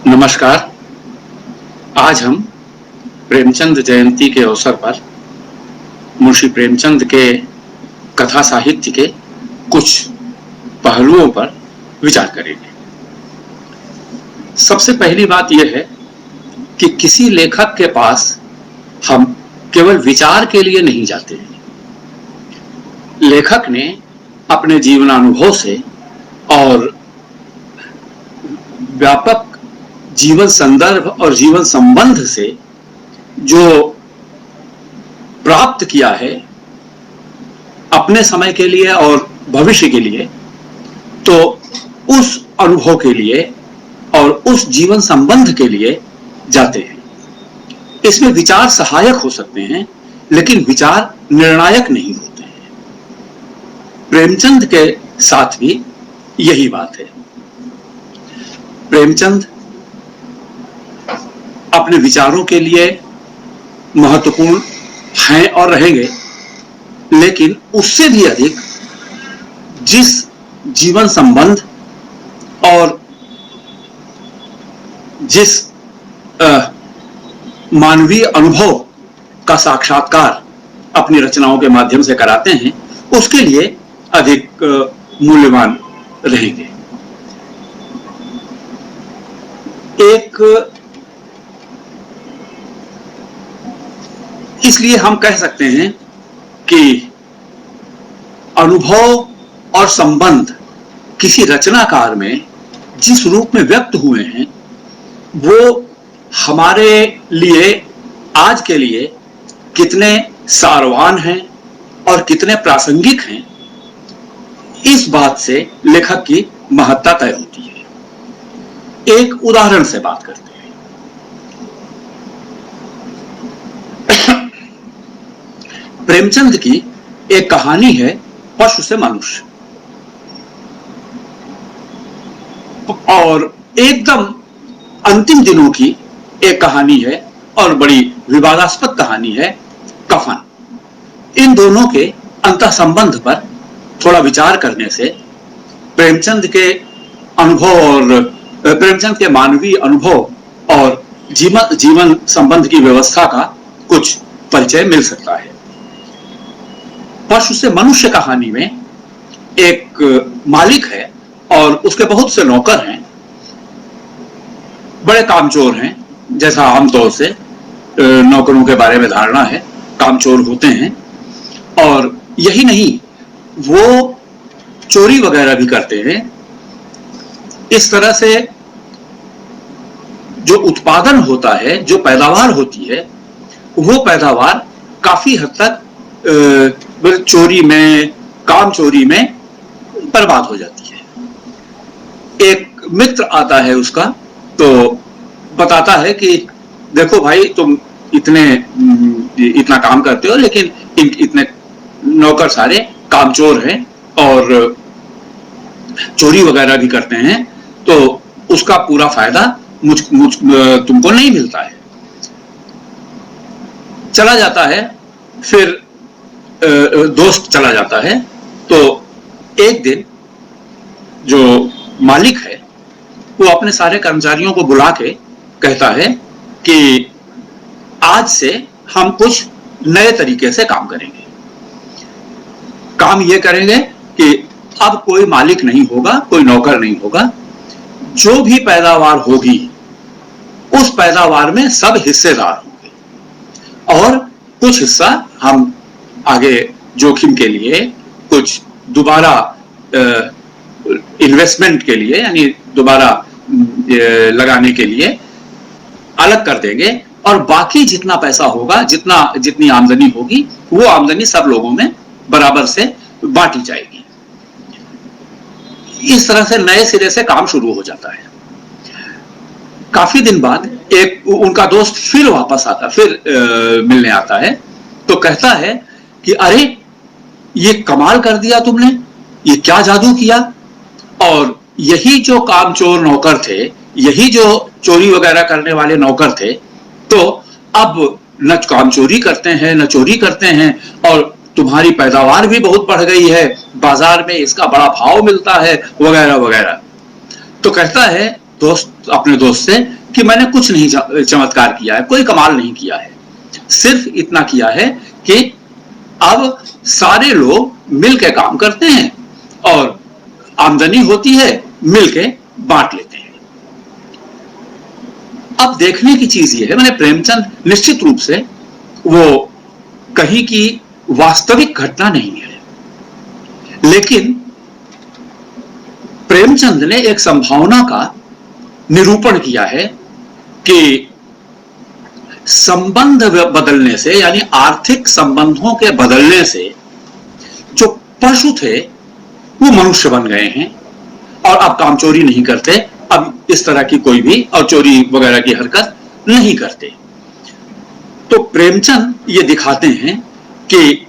नमस्कार। आज हम प्रेमचंद जयंती के अवसर पर मुंशी प्रेमचंद के कथा साहित्य के कुछ पहलुओं पर विचार करेंगे। सबसे पहली बात यह है कि किसी लेखक के पास हम केवल विचार के लिए नहीं जाते हैं। लेखक ने अपने जीवनानुभव से और व्यापक जीवन संदर्भ और जीवन संबंध से जो प्राप्त किया है अपने समय के लिए और भविष्य के लिए, तो उस अनुभव के लिए और उस जीवन संबंध के लिए जाते हैं। इसमें विचार सहायक हो सकते हैं, लेकिन विचार निर्णायक नहीं होते हैं। प्रेमचंद के साथ भी यही बात है। प्रेमचंद अपने विचारों के लिए महत्वपूर्ण हैं और रहेंगे, लेकिन उससे भी अधिक जिस जीवन संबंध और जिस मानवीय अनुभव का साक्षात्कार अपनी रचनाओं के माध्यम से कराते हैं, उसके लिए अधिक मूल्यवान रहेंगे। इसलिए हम कह सकते हैं कि अनुभव और संबंध किसी रचनाकार में जिस रूप में व्यक्त हुए हैं, वो हमारे लिए आज के लिए कितने सारवान हैं और कितने प्रासंगिक हैं, इस बात से लेखक की महत्ता तय होती है। एक उदाहरण से बात करते हैं। प्रेमचंद की एक कहानी है पशु से मनुष्य, और एकदम अंतिम दिनों की एक कहानी है और बड़ी विवादास्पद कहानी है कफन। इन दोनों के अंतः संबंध पर थोड़ा विचार करने से प्रेमचंद के अनुभव और प्रेमचंद के मानवीय अनुभव और जीवन संबंध की व्यवस्था का कुछ परिचय मिल सकता है। पशु से मनुष्य कहानी में एक मालिक है और उसके बहुत से नौकर हैं, बड़े कामचोर हैं, जैसा आमतौर से नौकरों के बारे में धारणा है, कामचोर होते हैं। और यही नहीं, वो चोरी वगैरह भी करते हैं। इस तरह से जो उत्पादन होता है, जो पैदावार होती है, वो पैदावार काफी हद तक चोरी में, काम चोरी में बर्बाद हो जाती है। एक मित्र आता है उसका, तो बताता है कि देखो भाई, तुम इतना काम करते हो, लेकिन इतने नौकर सारे कामचोर हैं और चोरी वगैरह भी करते हैं, तो उसका पूरा फायदा तुमको नहीं मिलता है। चला जाता है, फिर दोस्त चला जाता है। तो एक दिन जो मालिक है वो अपने सारे कर्मचारियों को बुला के कहता है कि आज से हम कुछ नए तरीके से काम करेंगे। काम ये करेंगे कि अब कोई मालिक नहीं होगा, कोई नौकर नहीं होगा। जो भी पैदावार होगी उस पैदावार में सब हिस्सेदार होंगे, और कुछ हिस्सा हम आगे जोखिम के लिए, कुछ दोबारा इन्वेस्टमेंट के लिए, यानी दोबारा लगाने के लिए अलग कर देंगे, और बाकी जितना पैसा होगा, जितनी आमदनी होगी, वो आमदनी सब लोगों में बराबर से बांटी जाएगी। इस तरह से नए सिरे से काम शुरू हो जाता है। काफी दिन बाद एक उनका दोस्त फिर वापस आता, फिर मिलने आता है, तो कहता है कि अरे, ये कमाल कर दिया तुमने, ये क्या जादू किया। और यही जो कामचोर नौकर थे, यही जो चोरी वगैरह करने वाले नौकर थे, तो अब न कामचोरी करते हैं न चोरी करते हैं, और तुम्हारी पैदावार भी बहुत बढ़ गई है, बाजार में इसका बड़ा भाव मिलता है, वगैरह वगैरह। तो कहता है दोस्त अपने दोस्त से कि मैंने कुछ नहीं चमत्कार किया है, कोई कमाल नहीं किया है, सिर्फ इतना किया है कि अब सारे लोग मिलकर काम करते हैं और आमदनी होती है, मिलके बांट लेते हैं। अब देखने की चीज यह है, मैंने प्रेमचंद निश्चित रूप से वो कहीं की वास्तविक घटना नहीं है, लेकिन प्रेमचंद ने एक संभावना का निरूपण किया है कि संबंध बदलने से, यानी आर्थिक संबंधों के बदलने से जो पशु थे वो मनुष्य बन गए हैं और अब कामचोरी नहीं करते, अब इस तरह की कोई भी और चोरी वगैरह की हरकत नहीं करते। तो प्रेमचंद ये दिखाते हैं कि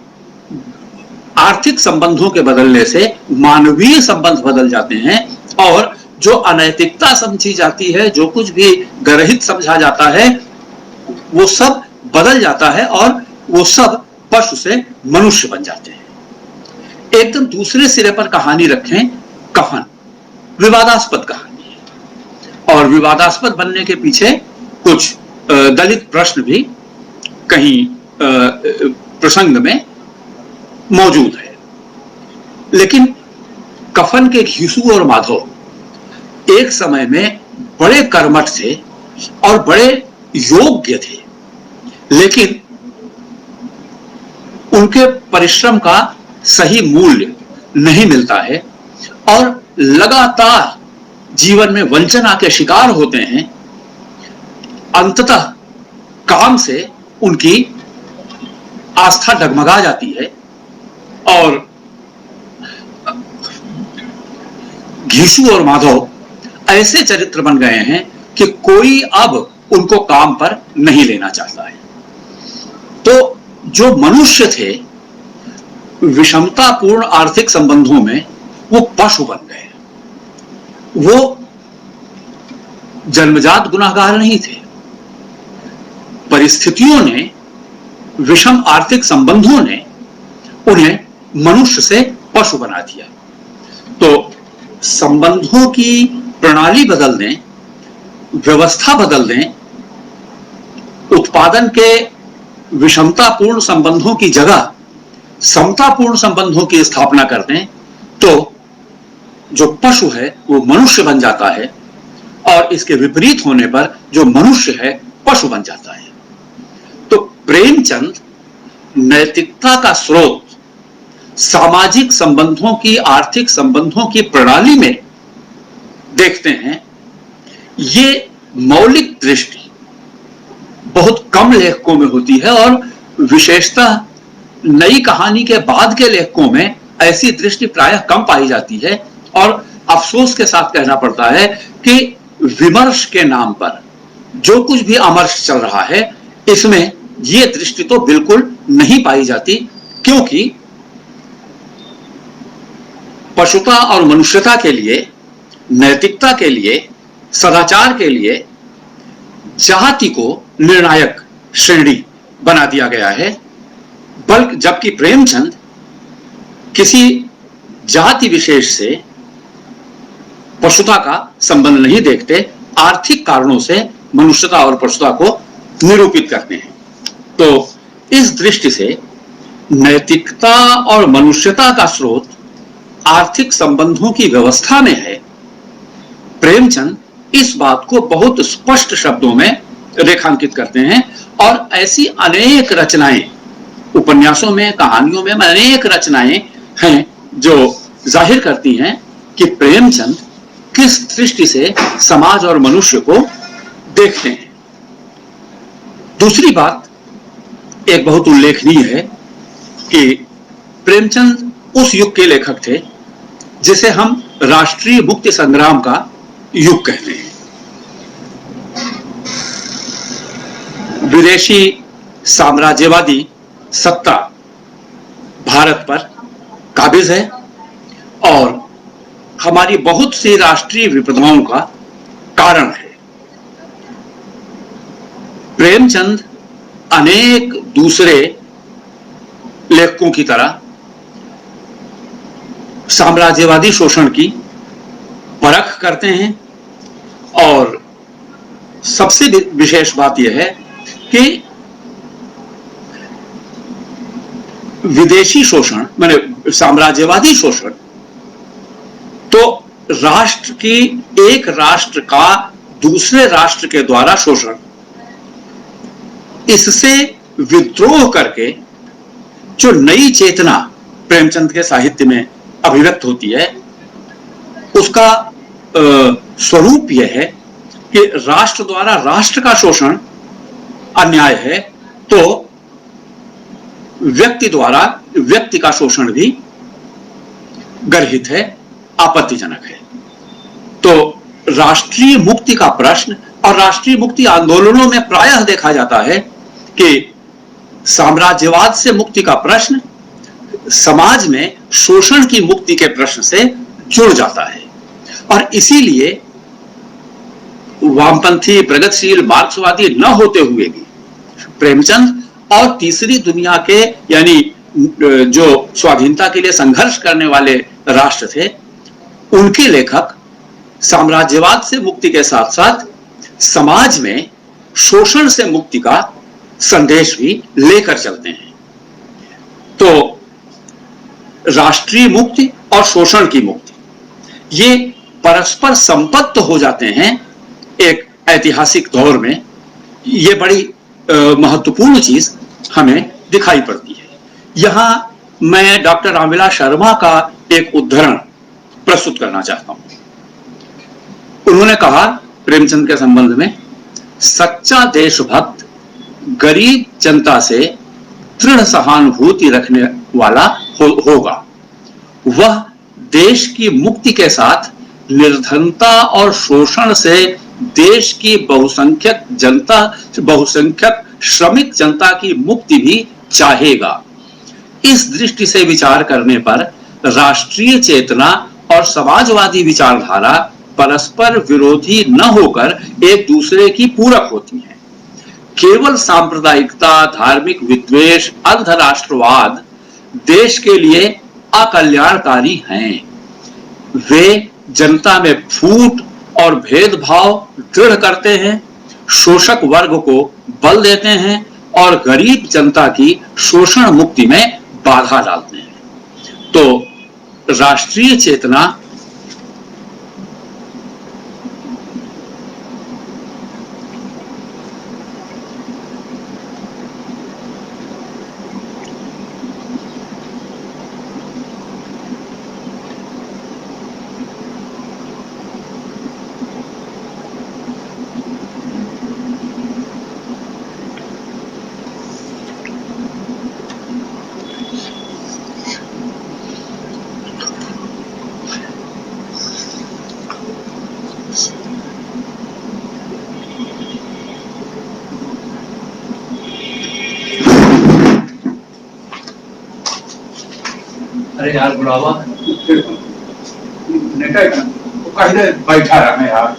आर्थिक संबंधों के बदलने से मानवीय संबंध बदल जाते हैं और जो अनैतिकता समझी जाती है, जो कुछ भी गर्हित समझा जाता है, वो सब बदल जाता है और वो सब पशु से मनुष्य बन जाते हैं। एकदम दूसरे सिरे पर कहानी रखें, कफन विवादास्पद कहानी है और विवादास्पद बनने के पीछे कुछ दलित प्रश्न भी कहीं प्रसंग में मौजूद है। लेकिन कफन के घीसू और माधव एक समय में बड़े कर्मठ थे और बड़े योग्य थे, लेकिन उनके परिश्रम का सही मूल्य नहीं मिलता है और लगातार जीवन में वंचना के शिकार होते हैं। अंततः काम से उनकी आस्था डगमगा जाती है और घीसू और माधव ऐसे चरित्र बन गए हैं कि कोई अब उनको काम पर नहीं लेना चाहता है। तो जो मनुष्य थे विषमतापूर्ण आर्थिक संबंधों में, वो पशु बन गए। वो जन्मजात गुनाहगार नहीं थे, परिस्थितियों ने, विषम आर्थिक संबंधों ने उन्हें मनुष्य से पशु बना दिया। तो संबंधों की प्रणाली बदल दें, व्यवस्था बदल दें, उत्पादन के विषमतापूर्ण संबंधों की जगह समतापूर्ण संबंधों की स्थापना कर दें, तो जो पशु है वो मनुष्य बन जाता है और इसके विपरीत होने पर जो मनुष्य है पशु बन जाता है। तो प्रेमचंद नैतिकता का स्रोत सामाजिक संबंधों की, आर्थिक संबंधों की प्रणाली में देखते हैं। ये मौलिक दृष्टि बहुत कम लेखकों में होती है और विशेषतः नई कहानी के बाद के लेखकों में ऐसी दृष्टि प्रायः कम पाई जाती है और अफसोस के साथ कहना पड़ता है कि विमर्श के नाम पर जो कुछ भी अमर्श चल रहा है, इसमें यह दृष्टि तो बिल्कुल नहीं पाई जाती, क्योंकि पशुता और मनुष्यता के लिए, नैतिकता के लिए, सदाचार के लिए जाति को निर्णायक श्रेणी बना दिया गया है। बल्कि जबकि प्रेमचंद किसी जाति विशेष से पशुता का संबंध नहीं देखते, आर्थिक कारणों से मनुष्यता और पशुता को निरूपित करते हैं। तो इस दृष्टि से नैतिकता और मनुष्यता का स्रोत आर्थिक संबंधों की व्यवस्था में है। प्रेमचंद इस बात को बहुत स्पष्ट शब्दों में रेखांकित करते हैं और ऐसी अनेक रचनाएं, उपन्यासों में, कहानियों में अनेक रचनाएं हैं जो जाहिर करती हैं कि प्रेमचंद किस दृष्टि से समाज और मनुष्य को देखते हैं। दूसरी बात एक बहुत उल्लेखनीय है कि प्रेमचंद उस युग के लेखक थे जिसे हम राष्ट्रीय मुक्ति संग्राम का युग कहते हैं। विदेशी साम्राज्यवादी सत्ता भारत पर काबिज है और हमारी बहुत सी राष्ट्रीय विपदाओं का कारण है। प्रेमचंद अनेक दूसरे लेखकों की तरह साम्राज्यवादी शोषण की परख करते हैं सबसे विशेष बात यह है कि विदेशी शोषण माने साम्राज्यवादी शोषण तो राष्ट्र की, एक राष्ट्र का दूसरे राष्ट्र के द्वारा शोषण, इससे विद्रोह करके जो नई चेतना प्रेमचंद के साहित्य में अभिव्यक्त होती है, उसका स्वरूप यह है कि राष्ट्र द्वारा राष्ट्र का शोषण अन्याय है, तो व्यक्ति द्वारा व्यक्ति का शोषण भी गर्हित है, आपत्तिजनक है। तो राष्ट्रीय मुक्ति का प्रश्न, और राष्ट्रीय मुक्ति आंदोलनों में प्रायः देखा जाता है कि साम्राज्यवाद से मुक्ति का प्रश्न समाज में शोषण की मुक्ति के प्रश्न से जुड़ जाता है। और इसीलिए वामपंथी, प्रगतिशील, मार्क्सवादी न होते हुए भी प्रेमचंद और तीसरी दुनिया के यानी जो स्वाधीनता के लिए संघर्ष करने वाले राष्ट्र थे, उनके लेखक साम्राज्यवाद से मुक्ति के साथ साथ समाज में शोषण से मुक्ति का संदेश भी लेकर चलते हैं। तो राष्ट्रीय मुक्ति और शोषण की मुक्ति ये परस्पर संपत्त हो जाते हैं एक ऐतिहासिक दौर में। ये बड़ी महत्वपूर्ण चीज हमें दिखाई पड़ती है। यहां मैं डॉक्टर रामविलास शर्मा का एक उद्धरण प्रस्तुत करना चाहता हूं। उन्होंने कहा प्रेमचंद के संबंध में, सच्चा देशभक्त गरीब जनता से दृढ़ सहानुभूति रखने वाला होगा। वह देश की मुक्ति के साथ निर्धनता और शोषण से देश की बहुसंख्यक श्रमिक जनता की मुक्ति भी चाहेगा। इस दृष्टि से विचार करने पर राष्ट्रीय चेतना और समाजवादी विचारधारा परस्पर विरोधी न होकर एक दूसरे की पूरक होती हैं। केवल सांप्रदायिकता, धार्मिक विद्वेष, अर्धराष्ट्रवाद देश के लिए अकल्याणकारी हैं। वे जनता में फूट और भेदभाव दृढ़ करते हैं, शोषक वर्ग को बल देते हैं और गरीब जनता की शोषण मुक्ति में बाधा डालते हैं। तो राष्ट्रीय चेतना अरे यार बुलावा तो कहीं बैठा रहा यार।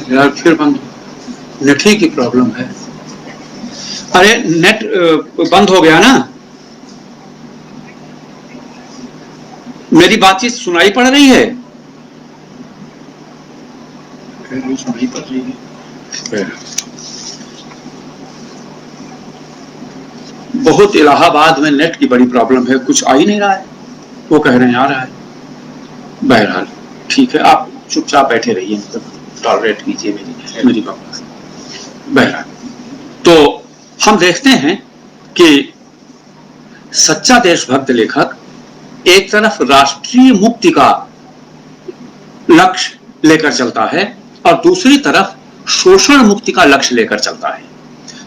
यार फिर बंद, नेट ही की प्रॉब्लम है। अरे नेट बंद हो गया ना। मेरी बातचीत सुनाई पड़ रही है? सुनाई पड़ रही है। बहुत इलाहाबाद में नेट की बड़ी प्रॉब्लम है, कुछ आ ही नहीं रहा है। वो कह रहे हैं आ रहा है। बहरहाल ठीक है, आप चुपचाप बैठे रहिए, मतलब टॉलरेट कीजिए मेरी बात। बहरहाल, तो हम देखते हैं कि सच्चा देशभक्त लेखक एक तरफ राष्ट्रीय मुक्ति का लक्ष्य लेकर चलता है और दूसरी तरफ शोषण मुक्ति का लक्ष्य लेकर चलता है।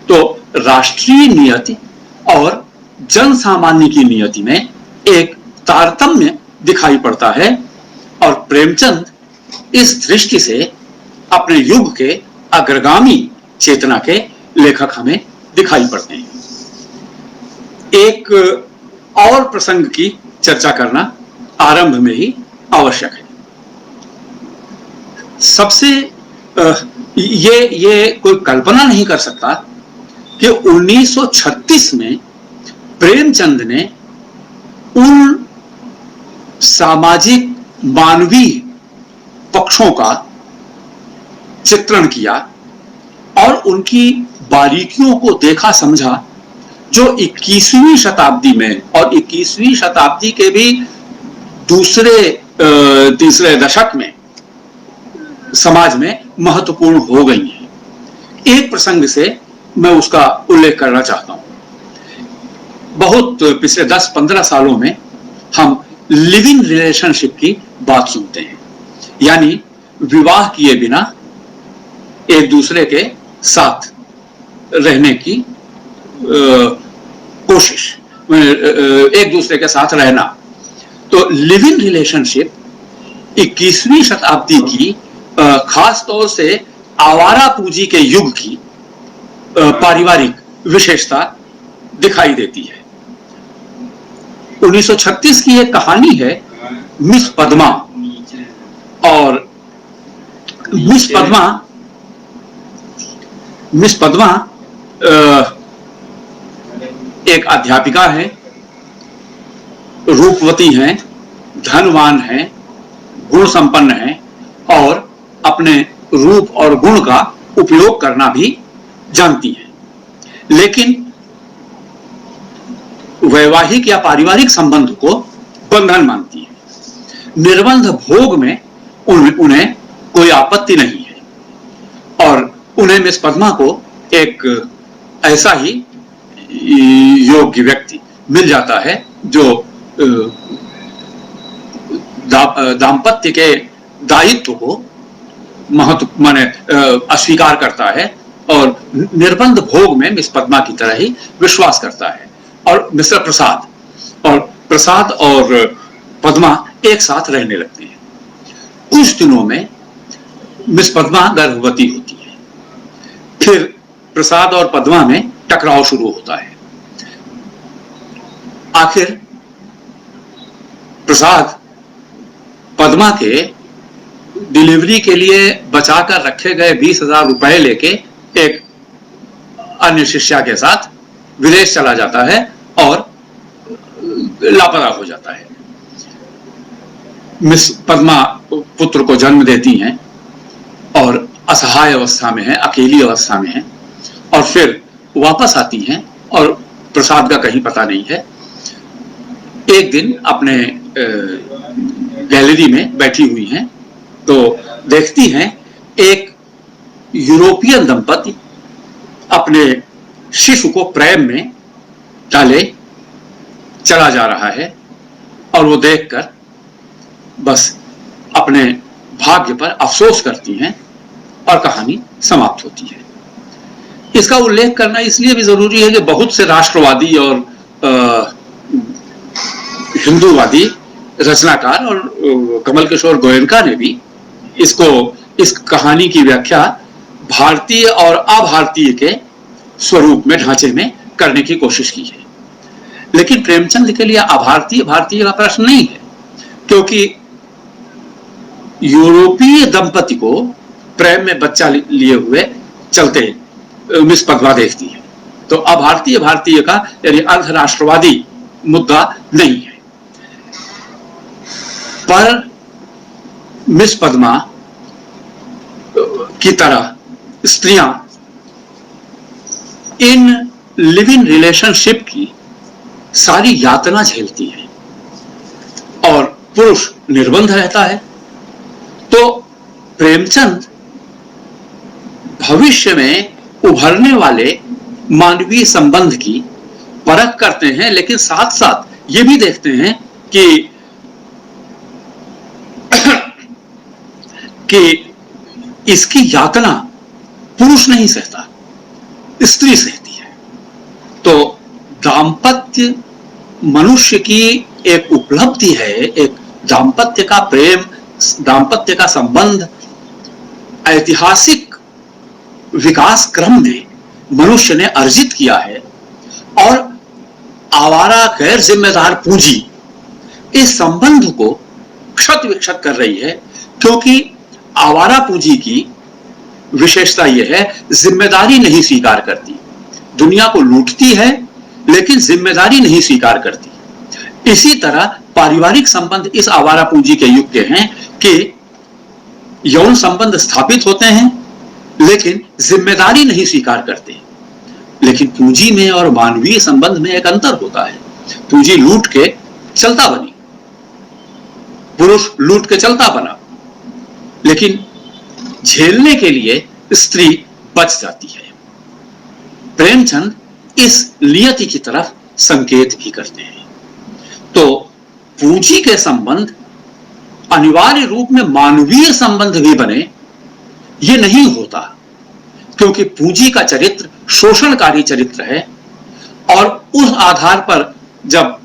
तो राष्ट्रीय नियति और जन सामान्य की नियति में एक तारतम्य दिखाई पड़ता है और प्रेमचंद इस दृष्टि से अपने युग के अग्रगामी चेतना के लेखक हमें दिखाई पड़ते हैं। एक और प्रसंग की चर्चा करना आरंभ में ही आवश्यक है। सबसे ये कोई कल्पना नहीं कर सकता कि 1936 में प्रेमचंद ने उन सामाजिक मानवीय पक्षों का चित्रण किया और उनकी बारीकियों को देखा समझा जो 21वीं शताब्दी में और 21वीं शताब्दी के भी तीसरे दशक में समाज में महत्वपूर्ण हो गई हैं। एक प्रसंग से मैं उसका उल्लेख करना चाहता हूं। बहुत पिछले 10-15 सालों में हम लिविंग रिलेशनशिप की बात सुनते हैं, यानी विवाह किए बिना एक दूसरे के साथ रहने की कोशिश, एक दूसरे के साथ रहना। तो लिविंग रिलेशनशिप 21वीं शताब्दी की खास तौर से आवारा पूंजी के युग की पारिवारिक विशेषता दिखाई देती है। 1936 की एक कहानी है मिस पद्मा, और मिस पद्मा एक अध्यापिका है, रूपवती हैं, धनवान हैं, गुण संपन्न हैं और अपने रूप और गुण का उपयोग करना भी जानती हैं, लेकिन वैवाहिक या पारिवारिक संबंध को बंधन मानती है। निर्बंध भोग में उन्हें कोई आपत्ति नहीं है और उन्हें मिस पद्मा को एक ऐसा ही योग्य व्यक्ति मिल जाता है जो दाम्पत्य के दायित्व को माने अस्वीकार करता है और निर्बंध भोग में मिस पद्मा की तरह ही विश्वास करता है। और मिस्टर प्रसाद और पद्मा एक साथ रहने लगते हैं। कुछ दिनों में मिस पद्मा गर्भवती होती है। फिर प्रसाद और पद्मा में टकराव शुरू होता है। आखिर प्रसाद पद्मा के डिलीवरी के लिए बचाकर रखे गए 20,000 रुपए लेके एक अन्य शिष्या के साथ विदेश चला जाता है और लापता हो जाता है। मिस पद्मा पुत्र को जन्म देती हैं और असहाय अवस्था में है, अकेली अवस्था में है, और फिर वापस आती हैं और प्रसाद का कहीं पता नहीं है। एक दिन अपने गैलरी में बैठी हुई हैं तो देखती हैं एक यूरोपियन दंपति अपने शिशु को प्रेम में डाले चला जा रहा है और वो देखकर बस अपने भाग्य पर अफसोस करती हैं और कहानी समाप्त होती है। इसका उल्लेख करना इसलिए भी जरूरी है कि बहुत से राष्ट्रवादी और हिंदूवादी रचनाकार और कमल किशोर गोयनका ने भी इस कहानी की व्याख्या भारतीय और अभारतीय के स्वरूप में, ढांचे में करने की कोशिश की है। लेकिन प्रेमचंद के लिए अभारतीय भारतीय का प्रश्न नहीं है, क्योंकि यूरोपीय दंपति को प्रेम में बच्चा लिए हुए चलते मिस पद्मा देखती है, तो अभारतीय भारतीय का यानी अर्धराष्ट्रवादी मुद्दा नहीं है। पर मिस पद्मा की तरह स्त्रियां इन लिविंग रिलेशनशिप की सारी यातना झेलती हैं और पुरुष निर्बंध रहता है। तो प्रेमचंद भविष्य में उभरने वाले मानवीय संबंध की परख करते हैं, लेकिन साथ साथ ये भी देखते हैं कि इसकी यातना पुरुष नहीं सहता, स्त्री सहती है। तो दाम्पत्य मनुष्य की एक उपलब्धि है, एक दाम्पत्य का प्रेम, दाम्पत्य का संबंध ऐतिहासिक विकास क्रम में मनुष्य ने अर्जित किया है। और आवारा गैर जिम्मेदार पूंजी इस संबंध को क्षत विक्षत कर रही है, क्योंकि आवारा पूंजी की विशेषता यह है, जिम्मेदारी नहीं स्वीकार करती, दुनिया को लूटती है लेकिन जिम्मेदारी नहीं स्वीकार करती। इसी तरह पारिवारिक संबंध इस आवारा पूंजी के युग के हैं कि यौन संबंध स्थापित होते हैं लेकिन जिम्मेदारी नहीं स्वीकार करते। लेकिन पूंजी में और मानवीय संबंध में एक अंतर होता है। पूंजी लूट के चलता बनी, पुरुष लूट के चलता बना, लेकिन झेलने के लिए स्त्री बच जाती है। प्रेमचंद इस नियति की तरफ संकेत भी करते हैं। तो पूंजी के संबंध अनिवार्य रूप में मानवीय संबंध भी बने, यह नहीं होता, क्योंकि पूंजी का चरित्र शोषणकारी चरित्र है। और उस आधार पर जब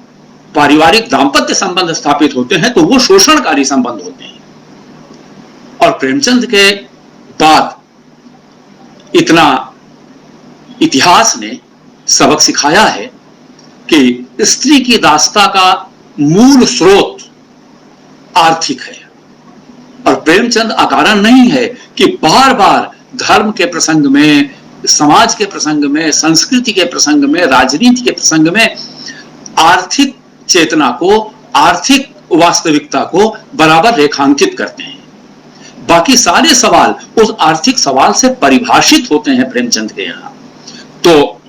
पारिवारिक दाम्पत्य संबंध स्थापित होते हैं तो वो शोषणकारी संबंध होते हैं। और प्रेमचंद के बाद इतना इतिहास ने सबक सिखाया है कि स्त्री की दास्ता का मूल स्रोत आर्थिक है। और प्रेमचंद अकारण नहीं है कि बार बार धर्म के प्रसंग में, समाज के प्रसंग में, संस्कृति के प्रसंग में, राजनीति के प्रसंग में आर्थिक चेतना को, आर्थिक वास्तविकता को बराबर रेखांकित करते हैं। बाकी सारे सवाल उस आर्थिक सवाल से परिभाषित होते हैं प्रेमचंद के यहां। तो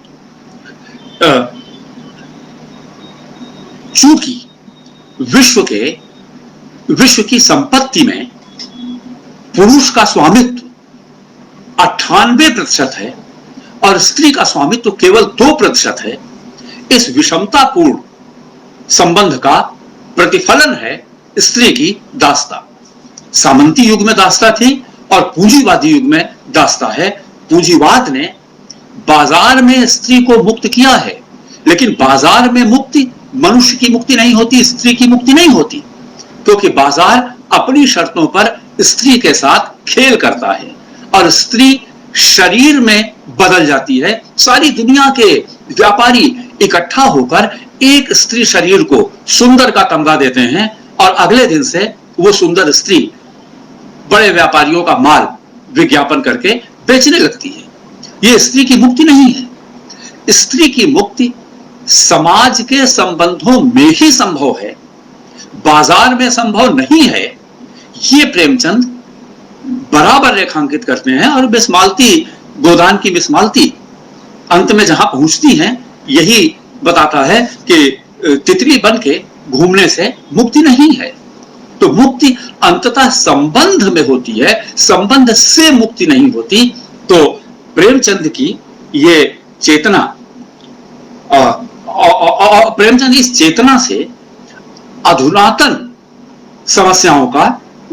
चूंकि विश्व की संपत्ति में पुरुष का स्वामित्व 98% है और स्त्री का स्वामित्व केवल 2% है, इस विषमतापूर्ण संबंध का प्रतिफलन है स्त्री की दास्ता। सामंती युग में दास्ता थी और पूंजीवादी युग में दास्ता है। पूंजीवाद ने बाजार में स्त्री को मुक्त किया है, लेकिन बाजार में मुक्ति मनुष्य की मुक्ति नहीं होती, स्त्री की मुक्ति नहीं होती, क्योंकि बाजार अपनी शर्तों पर स्त्री के साथ खेल करता है और स्त्री शरीर में बदल जाती है। सारी दुनिया के व्यापारी इकट्ठा होकर एक स्त्री शरीर को सुंदर का तमगा देते हैं और अगले दिन से वो सुंदर स्त्री बड़े व्यापारियों का माल विज्ञापन करके बेचने लगती है। ये स्त्री की मुक्ति नहीं है। स्त्री की मुक्ति समाज के संबंधों में ही संभव है, बाजार में संभव नहीं है। ये प्रेमचंद बराबर रेखांकित करते हैं। और मिसमालती, गोदान की मिसमालती अंत में जहां पहुंचती हैं, यही बताता है कि तितली बन के घूमने से मुक्ति नहीं है। तो मुक्ति अंततः संबंध में होती है, संबंध से मुक्ति नहीं होती। तो प्रेमचंद की ये चेतना, प्रेमचंद इस चेतना से अधुनातन समस्याओं का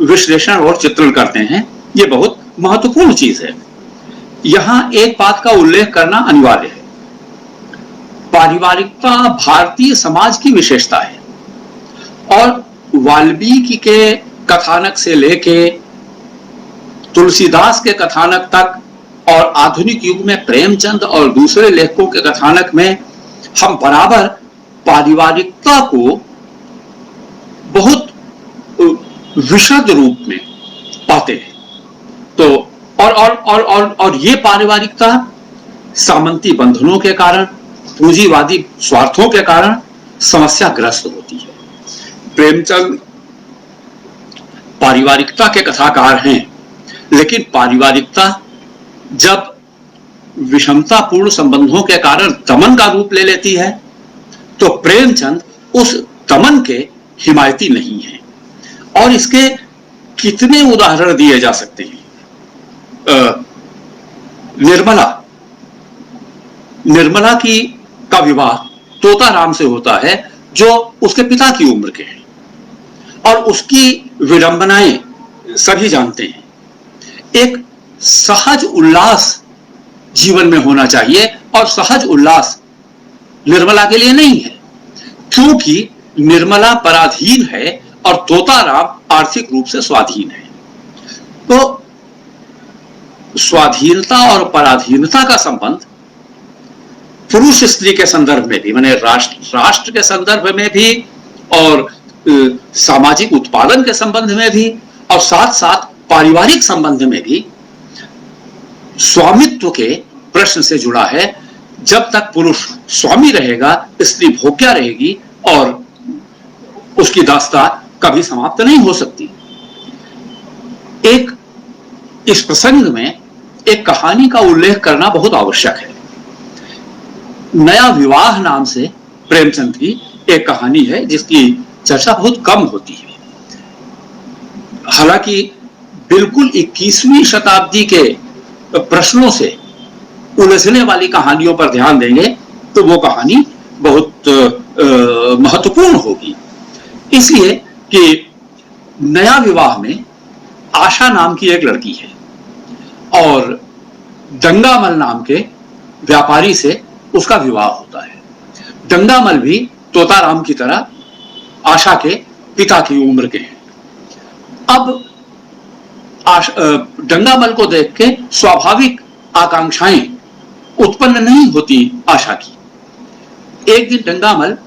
विश्लेषण और चित्रण करते हैं। ये बहुत महत्वपूर्ण चीज है। यहां एक बात का उल्लेख करना अनिवार्य है। पारिवारिकता भारतीय समाज की विशेषता है और वाल्मीकि के कथानक से लेके तुलसीदास के कथानक तक और आधुनिक युग में प्रेमचंद और दूसरे लेखकों के कथानक में हम बराबर पारिवारिकता को बहुत विशद रूप में पाते हैं। तो और ये पारिवारिकता सामंती बंधनों के कारण, पूंजीवादी स्वार्थों के कारण समस्याग्रस्त होती है। प्रेमचंद पारिवारिकता के कथाकार हैं, लेकिन पारिवारिकता जब विषमतापूर्ण संबंधों के कारण दमन का रूप ले लेती है तो प्रेमचंद उस दमन के हिमायती नहीं है। और इसके कितने उदाहरण दिए जा सकते हैं। निर्मला का विवाह तोताराम से होता है, जो उसके पिता की उम्र के हैं, और उसकी विडंबनाएं सभी जानते हैं। एक सहज उल्लास जीवन में होना चाहिए, और सहज उल्लास निर्मला के लिए नहीं है, क्योंकि निर्मला पराधीन है और तोताराम आर्थिक रूप से स्वाधीन है। तो स्वाधीनता और पराधीनता का संबंध पुरुष स्त्री के संदर्भ में भी, माने राष्ट्र के संदर्भ में भी, और सामाजिक उत्पादन के संबंध में भी, और साथ साथ पारिवारिक संबंध में भी स्वामित्व के प्रश्न से जुड़ा है। जब तक पुरुष स्वामी रहेगा, स्त्री भोग्या रहेगी, और उसकी दास्ता कभी समाप्त नहीं हो सकती। इस प्रसंग में एक कहानी का उल्लेख करना बहुत आवश्यक है। नया विवाह नाम से प्रेमचंद की एक कहानी है, जिसकी चर्चा बहुत कम होती है। हालांकि बिल्कुल 21वीं शताब्दी के प्रश्नों से उलझने वाली कहानियों पर ध्यान देंगे तो वो कहानी बहुत महत्वपूर्ण होगी, इसलिए कि नया विवाह में आशा नाम की एक लड़की है, और डंगामल नाम के व्यापारी से उसका विवाह होता है। डंगामल भी तोताराम की तरह आशा के पिता की उम्र के हैं। अब डंगामल को देख के स्वाभाविक आकांक्षाएं उत्पन्न नहीं होती आशा की। एक दिन डंगामल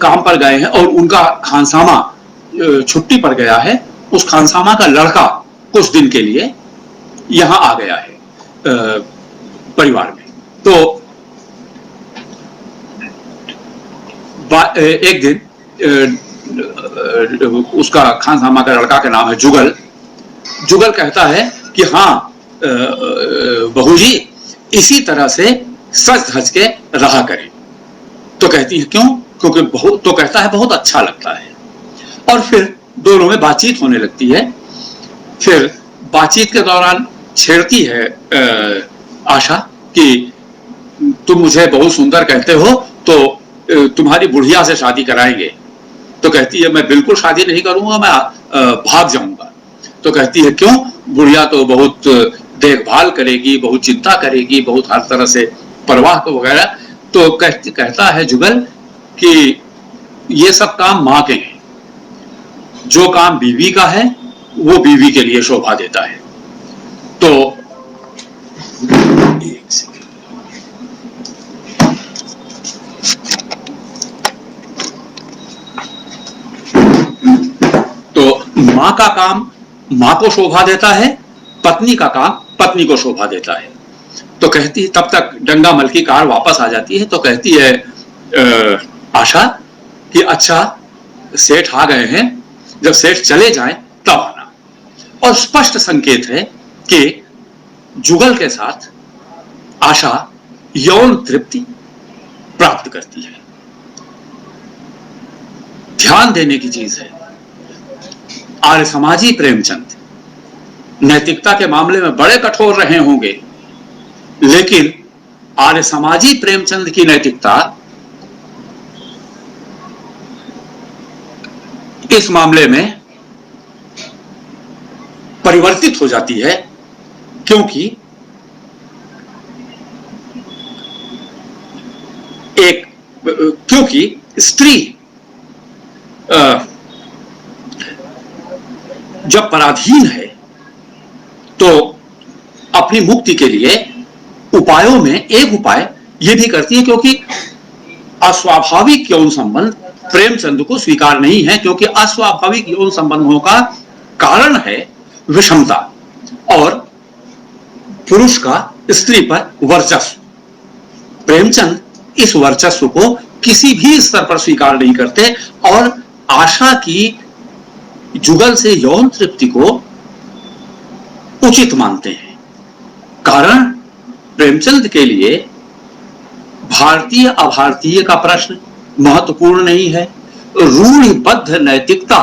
काम पर गए हैं और उनका खानसामा छुट्टी पर गया है। उस खानसामा का लड़का कुछ दिन के लिए यहां आ गया है परिवार में। तो एक दिन उसका खानसामा का लड़का का नाम है जुगल। जुगल कहता है कि हाँ बहू जी, इसी तरह से सज धज के रहा करें। तो कहती है क्यों? क्योंकि तो कहता है बहुत अच्छा लगता है। और फिर दोनों में बातचीत होने लगती है। फिर बातचीत के दौरान छेड़ती है आशा कि तुम मुझे बहुत सुंदर कहते हो, तो तुम्हारी बुढ़िया से शादी कराएंगे। तो कहती है मैं बिल्कुल शादी नहीं करूंगा, मैं भाग जाऊंगा। तो कहती है क्यों? बुढ़िया तो बहुत देखभाल करेगी, बहुत चिंता करेगी, बहुत हर तरह से परवाह को वगैरह। तो कहता है जुगल कि ये सब काम माँ के हैं, जो काम बीवी का है वो बीवी के लिए शोभा देता है। तो एक सेकंड, तो माँ का काम माँ को शोभा देता है, पत्नी का काम पत्नी को शोभा देता है। तो कहती, तब तक डंगामल की कार वापस आ जाती है। तो कहती है आशा कि अच्छा सेठ आ गए हैं, जब सेठ चले जाएं तब आना। और स्पष्ट संकेत है कि जुगल के साथ आशा यौन तृप्ति प्राप्त करती है। ध्यान देने की चीज है, आर्य समाजी प्रेमचंद नैतिकता के मामले में बड़े कठोर रहे होंगे, लेकिन आर्य समाजी प्रेमचंद की नैतिकता इस मामले में परिवर्तित हो जाती है, क्योंकि स्त्री जब पराधीन है तो अपनी मुक्ति के लिए उपायों में एक उपाय यह भी करती है, क्योंकि अस्वाभाविक यौन संबंध प्रेमचंद को स्वीकार नहीं है, क्योंकि अस्वाभाविक यौन संबंधों का कारण है विषमता और पुरुष का स्त्री पर वर्चस्व। प्रेमचंद इस वर्चस्व को किसी भी स्तर पर स्वीकार नहीं करते और आशा की जुगल से यौन तृप्ति को उचित मानते हैं। कारण प्रेमचंद के लिए भारतीय अभारतीय का प्रश्न महत्वपूर्ण नहीं है, रूढ़िबद्ध नैतिकता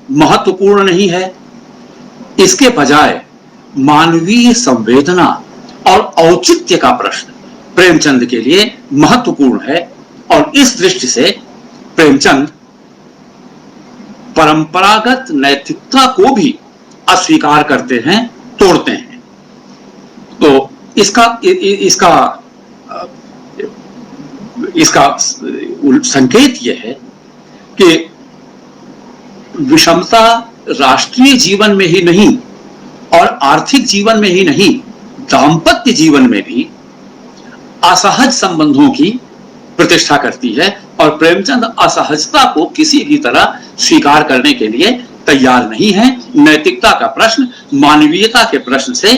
महत्वपूर्ण नहीं है, इसके बजाय मानवीय संवेदना और औचित्य का प्रश्न प्रेमचंद के लिए महत्वपूर्ण है, और इस दृष्टि से प्रेमचंद परंपरागत नैतिकता को भी अस्वीकार करते हैं, तोड़ते हैं। तो इसका संकेत यह है कि विषमता राष्ट्रीय जीवन में ही नहीं और आर्थिक जीवन में ही नहीं, दाम्पत्य जीवन में भी असहज संबंधों की प्रतिष्ठा करती है, और प्रेमचंद असहजता को किसी भी तरह स्वीकार करने के लिए तैयार नहीं है। नैतिकता का प्रश्न मानवीयता के प्रश्न से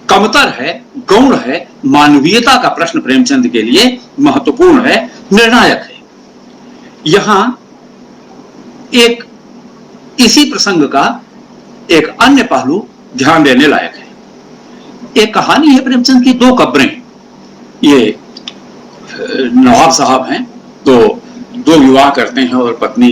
कमतर है, गौण है। मानवीयता का प्रश्न प्रेमचंद के लिए महत्वपूर्ण है, निर्णायक है। यहां एक इसी प्रसंग का एक अन्य पहलू ध्यान देने लायक है। एक कहानी है प्रेमचंद की, दो कब्रें। ये नवाब साहब हैं, तो दो विवाह करते हैं और पत्नी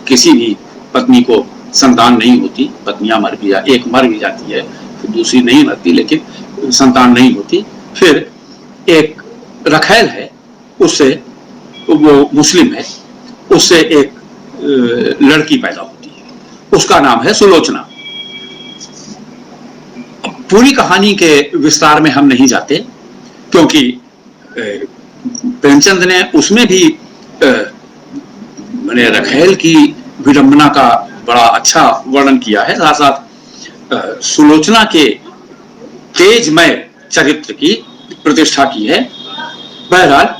किसी भी पत्नी को संतान नहीं होती। पत्नियां मर भी एक मर भी जाती है, दूसरी नहीं मरती, लेकिन संतान नहीं होती। फिर एक रखैल है, उससे वो मुस्लिम है, उससे एक लड़की पैदा होती है, उसका नाम है सुलोचना। पूरी कहानी के विस्तार में हम नहीं जाते, क्योंकि प्रेमचंद ने उसमें भी मैंने रखैल की विडंबना का बड़ा अच्छा वर्णन किया है, साथ साथ सुलोचना के तेजमय चरित्र की प्रतिष्ठा की है। बहरहाल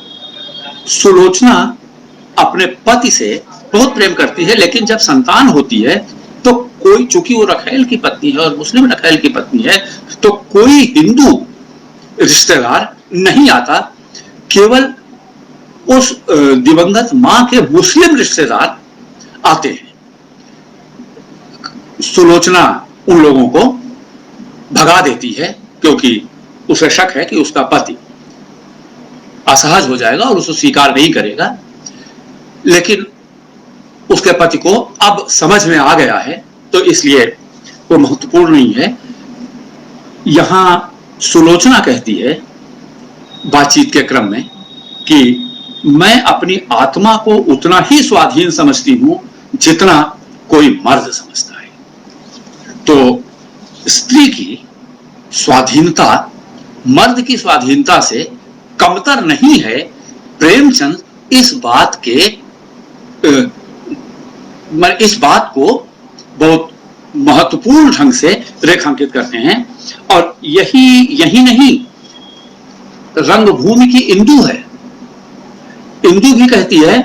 सुलोचना अपने पति से बहुत प्रेम करती है, लेकिन जब संतान होती है तो कोई, चूंकि वो रखैल की पत्नी है और मुस्लिम रखैल की पत्नी है, तो कोई हिंदू रिश्तेदार नहीं आता। केवल उस दिवंगत मां के मुस्लिम रिश्तेदार आते हैं। सुलोचना उन लोगों को भगा देती है, क्योंकि उसे शक है कि उसका पति असहज हो जाएगा और उसे स्वीकार नहीं करेगा। लेकिन उसके पति को अब समझ में आ गया है, तो इसलिए वो महत्वपूर्ण नहीं है। यहां सुलोचना कहती है बातचीत के क्रम में कि मैं अपनी आत्मा को उतना ही स्वाधीन समझती हूं जितना कोई मर्द समझता है। तो स्त्री की स्वाधीनता मर्द की स्वाधीनता से कमतर नहीं है। प्रेमचंद इस बात को बहुत महत्वपूर्ण ढंग से रेखांकित करते हैं। और यही नहीं, रंगभूमि की इंदु है। इंदु भी कहती है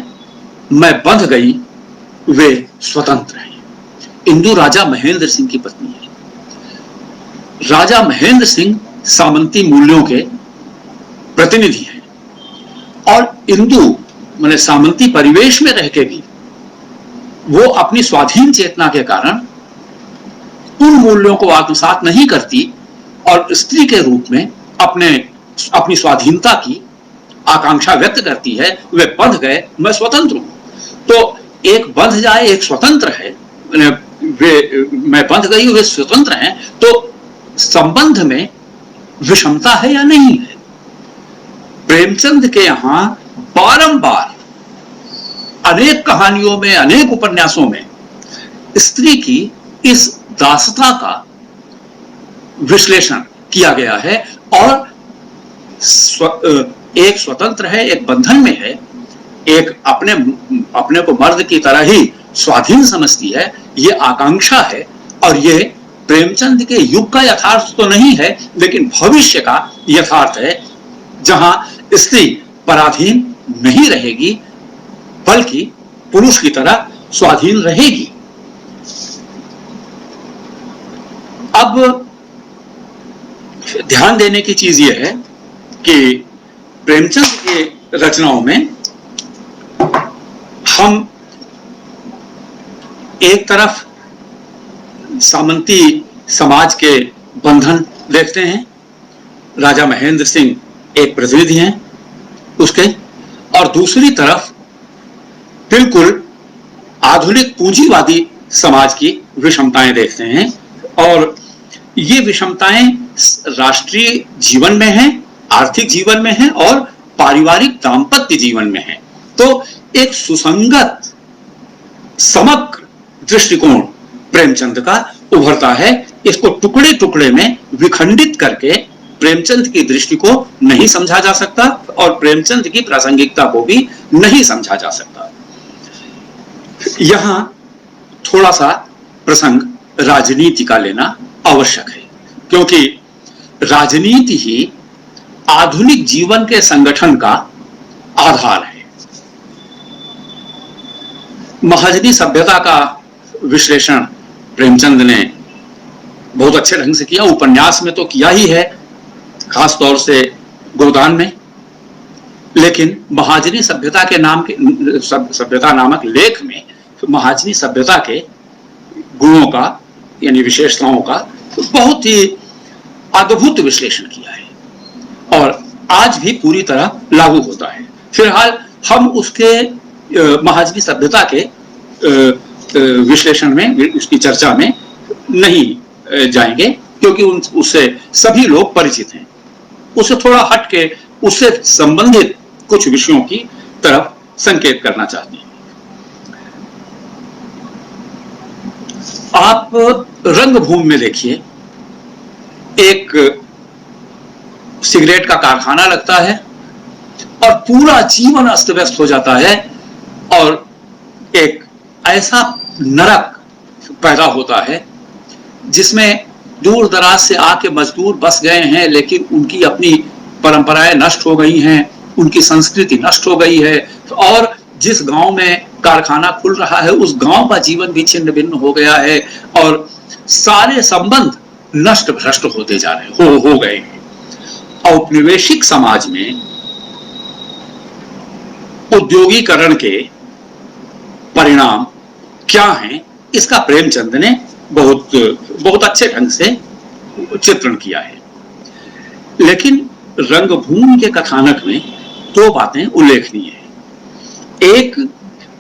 मैं बंध गई, वे स्वतंत्र हैं। इंदु राजा महेंद्र सिंह की पत्नी है। राजा महेंद्र सिंह सामंती मूल्यों के प्रतिनिधि हैं, और इंदु माने सामंती परिवेश में रह के भी वो अपनी स्वाधीन चेतना के कारण उन मूल्यों को आत्मसात नहीं करती, और स्त्री के रूप में अपनी स्वाधीनता की आकांक्षा व्यक्त करती है। वे बंध गए, मैं स्वतंत्र हूं। तो एक बंध जाए, एक स्वतंत्र है। मैं बंध गई, वे स्वतंत्र हैं। तो संबंध में विषमता है या नहीं है? प्रेमचंद के यहां बारंबार अनेक कहानियों में, अनेक उपन्यासों में स्त्री की इस दासता का विश्लेषण किया गया है, और एक स्वतंत्र है, एक बंधन में है, एक अपने को मर्द की तरह ही स्वाधीन समझती है, ये आकांक्षा है। और ये प्रेमचंद के युग का यथार्थ तो नहीं है, लेकिन भविष्य का यथार्थ है, जहां स्त्री पराधीन नहीं रहेगी, बल्कि पुरुष की तरह स्वाधीन रहेगी। अब ध्यान देने की चीज यह है कि प्रेमचंद के रचनाओं में हम एक तरफ सामंती समाज के बंधन देखते हैं, राजा महेंद्र सिंह एक प्रतिनिधि हैं उसके, और दूसरी तरफ बिल्कुल आधुनिक पूंजीवादी समाज की विषमताएं देखते हैं, और ये विषमताएं राष्ट्रीय जीवन में हैं, आर्थिक जीवन में हैं और पारिवारिक दाम्पत्य जीवन में हैं। तो एक सुसंगत समग्र दृष्टिकोण प्रेमचंद का उभरता है। इसको टुकड़े टुकड़े में विखंडित करके प्रेमचंद की दृष्टि को नहीं समझा जा सकता और प्रेमचंद की प्रासंगिकता को भी नहीं समझा जा सकता। यहां थोड़ा सा प्रसंग राजनीति का लेना आवश्यक है, क्योंकि राजनीति ही आधुनिक जीवन के संगठन का आधार है। महाजनी सभ्यता का विश्लेषण प्रेमचंद ने बहुत अच्छे ढंग से किया, उपन्यास में तो किया ही है, खास तौर से गोदान में, लेकिन महाजनी सभ्यता के नाम के सभ्यता नामक लेख में महाजनी सभ्यता के गुणों का यानी विशेषताओं का बहुत ही अद्भुत विश्लेषण किया है और आज भी पूरी तरह लागू होता है। फिलहाल हम उसके महाजनी सभ्यता के विश्लेषण में, उसकी चर्चा में नहीं जाएंगे, क्योंकि उससे सभी लोग परिचित हैं। उससे थोड़ा हट के उससे संबंधित कुछ विषयों की तरफ संकेत करना चाहते हैं। आप रंगभूमि में देखिए, एक सिगरेट का कारखाना लगता है और पूरा जीवन अस्त व्यस्त हो जाता है और एक ऐसा नरक पैदा होता है जिसमें दूर दराज से आके मजदूर बस गए हैं, लेकिन उनकी अपनी परंपराएं नष्ट हो गई हैं, उनकी संस्कृति नष्ट हो गई है, और जिस गांव में कारखाना खुल रहा है उस गांव का जीवन भी छिन्न भिन्न हो गया है और सारे संबंध नष्ट भ्रष्ट होते जा रहे हो गए हैं। औपनिवेशिक समाज में उद्योगीकरण के परिणाम क्या हैं, इसका प्रेमचंद ने बहुत अच्छे ढंग से चित्रण किया है। लेकिन रंगभूमि के कथानक में दो बातें उल्लेखनीय है। एक,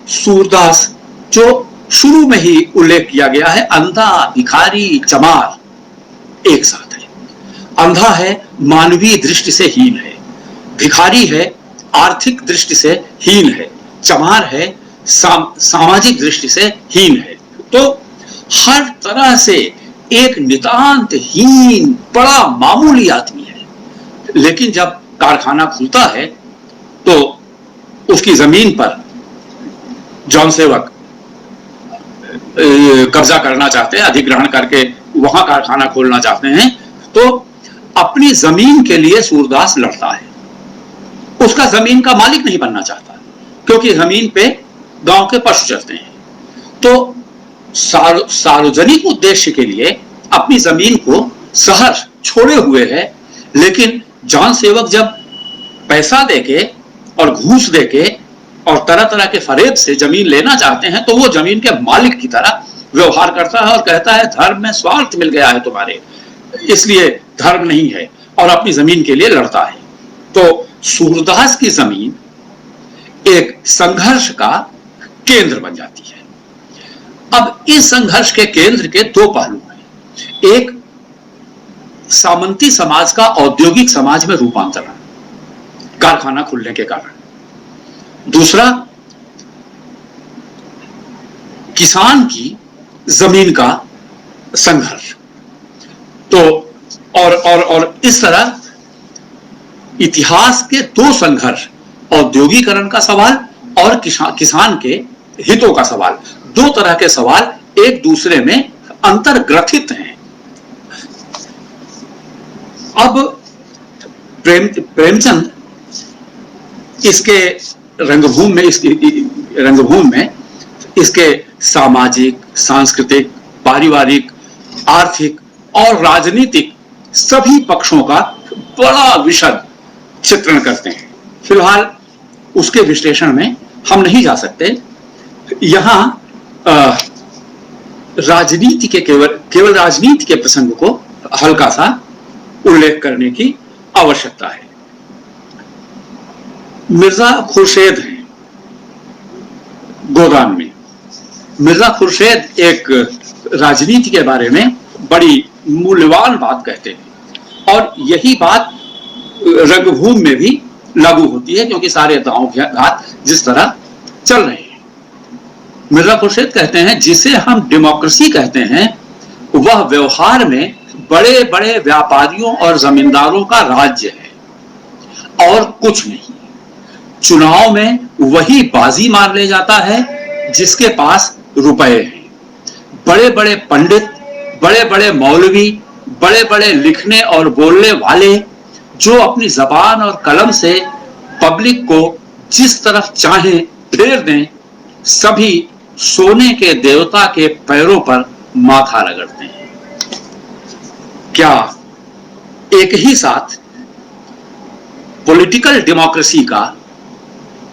सूरदास जो शुरू में ही उल्लेख किया गया है, अंधा, भिखारी, चमार एक साथ है। अंधा है, मानवीय दृष्टि से हीन है, भिखारी है, आर्थिक दृष्टि से हीन है, चमार है, सामाजिक दृष्टि से हीन है। तो हर तरह से एक नितांत हीन, बड़ा मामूली आदमी है। लेकिन जब कारखाना खुलता है तो उसकी जमीन पर जॉन सेवक कब्जा करना चाहते हैं, अधिग्रहण करके वहां कारखाना खोलना चाहते हैं, तो अपनी जमीन के लिए सूरदास लड़ता है। उसका जमीन का मालिक नहीं बनना चाहता, क्योंकि जमीन पे गांव के पशु चलते हैं। तो सार्वजनिक उद्देश्य के लिए अपनी जमीन को शहर छोड़े हुए है, लेकिन जॉन सेवक जब पैसा देके और घूस देके और तरह तरह के फरेब से जमीन लेना चाहते हैं, तो वो जमीन के मालिक की तरह व्यवहार करता है और कहता है धर्म में स्वार्थ मिल गया है तुम्हारे, इसलिए धर्म नहीं है, और अपनी जमीन के लिए लड़ता है। तो सूरदास की जमीन एक संघर्ष का केंद्र बन जाती है। अब इस संघर्ष के केंद्र के दो पहलू हैं। एक, सामंती समाज का औद्योगिक समाज में रूपांतरण कारखाना खुलने के कारण। दूसरा, किसान की जमीन का संघर्ष। तो और इस तरह इतिहास के दो संघर्ष, औद्योगिकरण का सवाल और किसान के हितों का सवाल, दो तरह के सवाल एक दूसरे में अंतर्ग्रथित हैं। अब प्रेमचंद इसके रंगभूमि में इसके सामाजिक, सांस्कृतिक, पारिवारिक, आर्थिक और राजनीतिक सभी पक्षों का बड़ा विशद चित्रण करते हैं। फिलहाल उसके विश्लेषण में हम नहीं जा सकते। यहां राजनीति के केवल राजनीति के प्रसंग को हल्का सा उल्लेख करने की आवश्यकता है। मिर्जा खुर्शेद हैं गोदान में। मिर्जा खुर्शेद एक राजनीति के बारे में बड़ी मूल्यवान बात कहते हैं, और यही बात रंगभूमि में भी लागू होती है, क्योंकि सारे दांव घात जिस तरह चल रहे हैं। मिर्जा खुर्शीद कहते हैं जिसे हम डेमोक्रेसी कहते हैं वह व्यवहार में बड़े बड़े व्यापारियों और जमींदारों का राज्य है और कुछ नहीं। चुनाव में वही बाजी मार ले जाता है जिसके पास रुपए हैं। बड़े बड़े पंडित, बड़े बड़े मौलवी, बड़े बड़े लिखने और बोलने वाले जो अपनी जबान और कलम से पब्लिक को जिस तरफ चाहे फेर दें, सभी सोने के देवता के पैरों पर माथा रगड़ते हैं। क्या एक ही साथ पॉलिटिकल डेमोक्रेसी का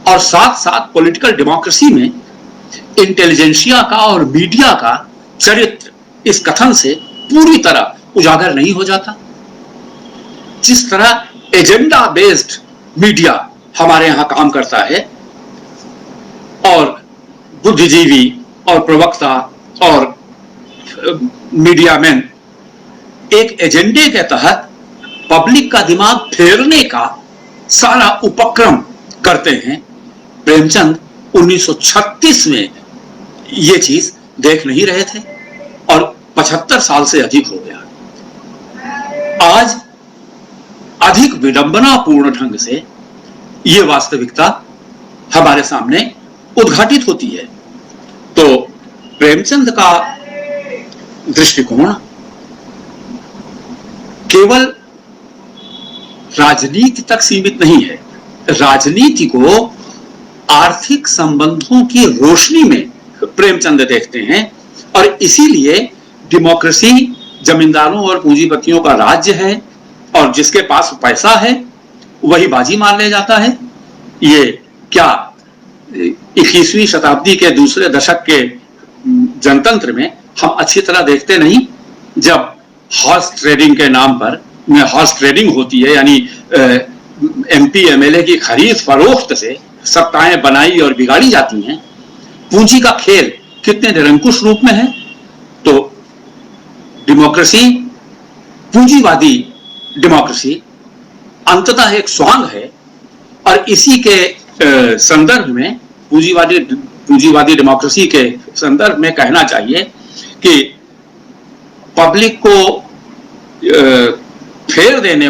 और साथ साथ पॉलिटिकल डेमोक्रेसी में इंटेलिजेंसिया का और मीडिया का चरित्र इस कथन से पूरी तरह उजागर नहीं हो जाता? जिस तरह एजेंडा बेस्ड मीडिया हमारे यहां काम करता है और बुद्धिजीवी और प्रवक्ता और मीडिया मैन एक एजेंडे के तहत पब्लिक का दिमाग फेरने का सारा उपक्रम करते हैं, प्रेमचंद 1936 में ये चीज देख नहीं रहे थे और 75 साल से अधिक हो गया। आज अधिक विडंबनापूर्ण ढंग से ये वास्तविकता हमारे सामने उद्घाटित होती है। तो प्रेमचंद का दृष्टिकोण केवल राजनीति तक सीमित नहीं है। राजनीति को आर्थिक संबंधों की रोशनी में प्रेमचंद देखते हैं और इसीलिए डेमोक्रेसी जमींदारों और पूंजीपतियों का राज्य है और जिसके पास पैसा है वही बाजी मार ले जाता है। ये क्या 21वीं शताब्दी के दूसरे दशक के जनतंत्र में हम अच्छी तरह देखते नहीं, जब हॉर्स ट्रेडिंग के नाम पर हॉर्स ट्रेडिंग होती है, यानी एमपी एमएलए की खरीद फरोख्त से सत्ताएं बनाई और बिगाड़ी जाती हैं। पूंजी का खेल कितने निरंकुश रूप में है। तो डेमोक्रेसी, पूंजीवादी डेमोक्रेसी अंततः एक स्वांग है और इसी के संदर्भ में पूंजीवादी डेमोक्रेसी के संदर्भ में कहना चाहिए कि पब्लिक को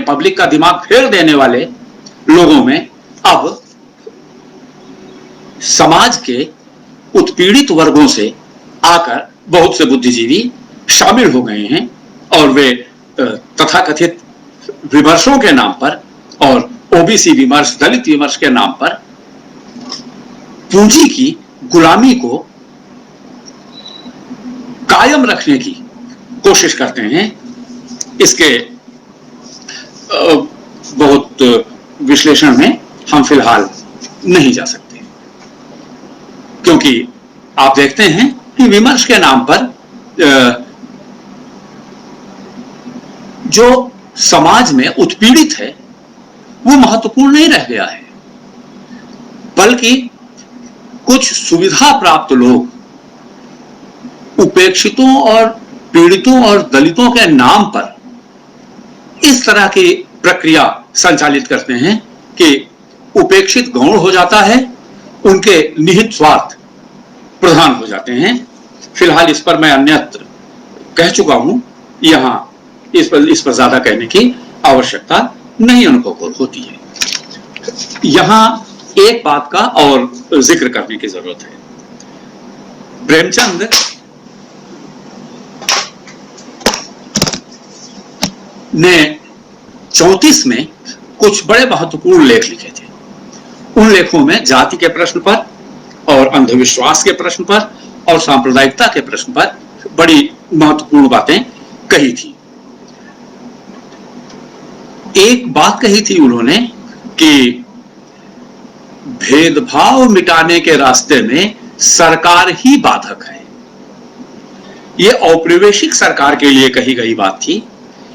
पब्लिक का दिमाग फेर देने वाले लोगों में अब समाज के उत्पीड़ित वर्गों से आकर बहुत से बुद्धिजीवी शामिल हो गए हैं और वे तथाकथित विमर्शों के नाम पर और ओबीसी विमर्श, दलित विमर्श के नाम पर पूंजी की गुलामी को कायम रखने की कोशिश करते हैं। इसके बहुत विश्लेषण में हम फिलहाल नहीं जा सकते, क्योंकि आप देखते हैं कि विमर्श के नाम पर जो समाज में उत्पीड़ित है वो महत्वपूर्ण नहीं रह गया है, बल्कि कुछ सुविधा प्राप्त लोग उपेक्षितों और पीड़ितों और दलितों के नाम पर इस तरह की प्रक्रिया संचालित करते हैं कि उपेक्षित गौण हो जाता है, उनके निहित स्वार्थ प्रधान हो जाते हैं। फिलहाल इस पर मैं अन्यत्र कह चुका हूं, यहां इस पर ज्यादा कहने की आवश्यकता नहीं अनुभव होती है। यहां एक बात का और जिक्र करने की जरूरत है। प्रेमचंद ने 34 में कुछ बड़े महत्वपूर्ण लेख लिखे थे। उन लेखों में जाति के प्रश्न पर और अंधविश्वास के प्रश्न पर और सांप्रदायिकता के प्रश्न पर बड़ी महत्वपूर्ण बातें कही थी। एक बात कही थी उन्होंने कि भेदभाव मिटाने के रास्ते में सरकार ही बाधक है। यह औपनिवेशिक सरकार के लिए कही गई बात थी,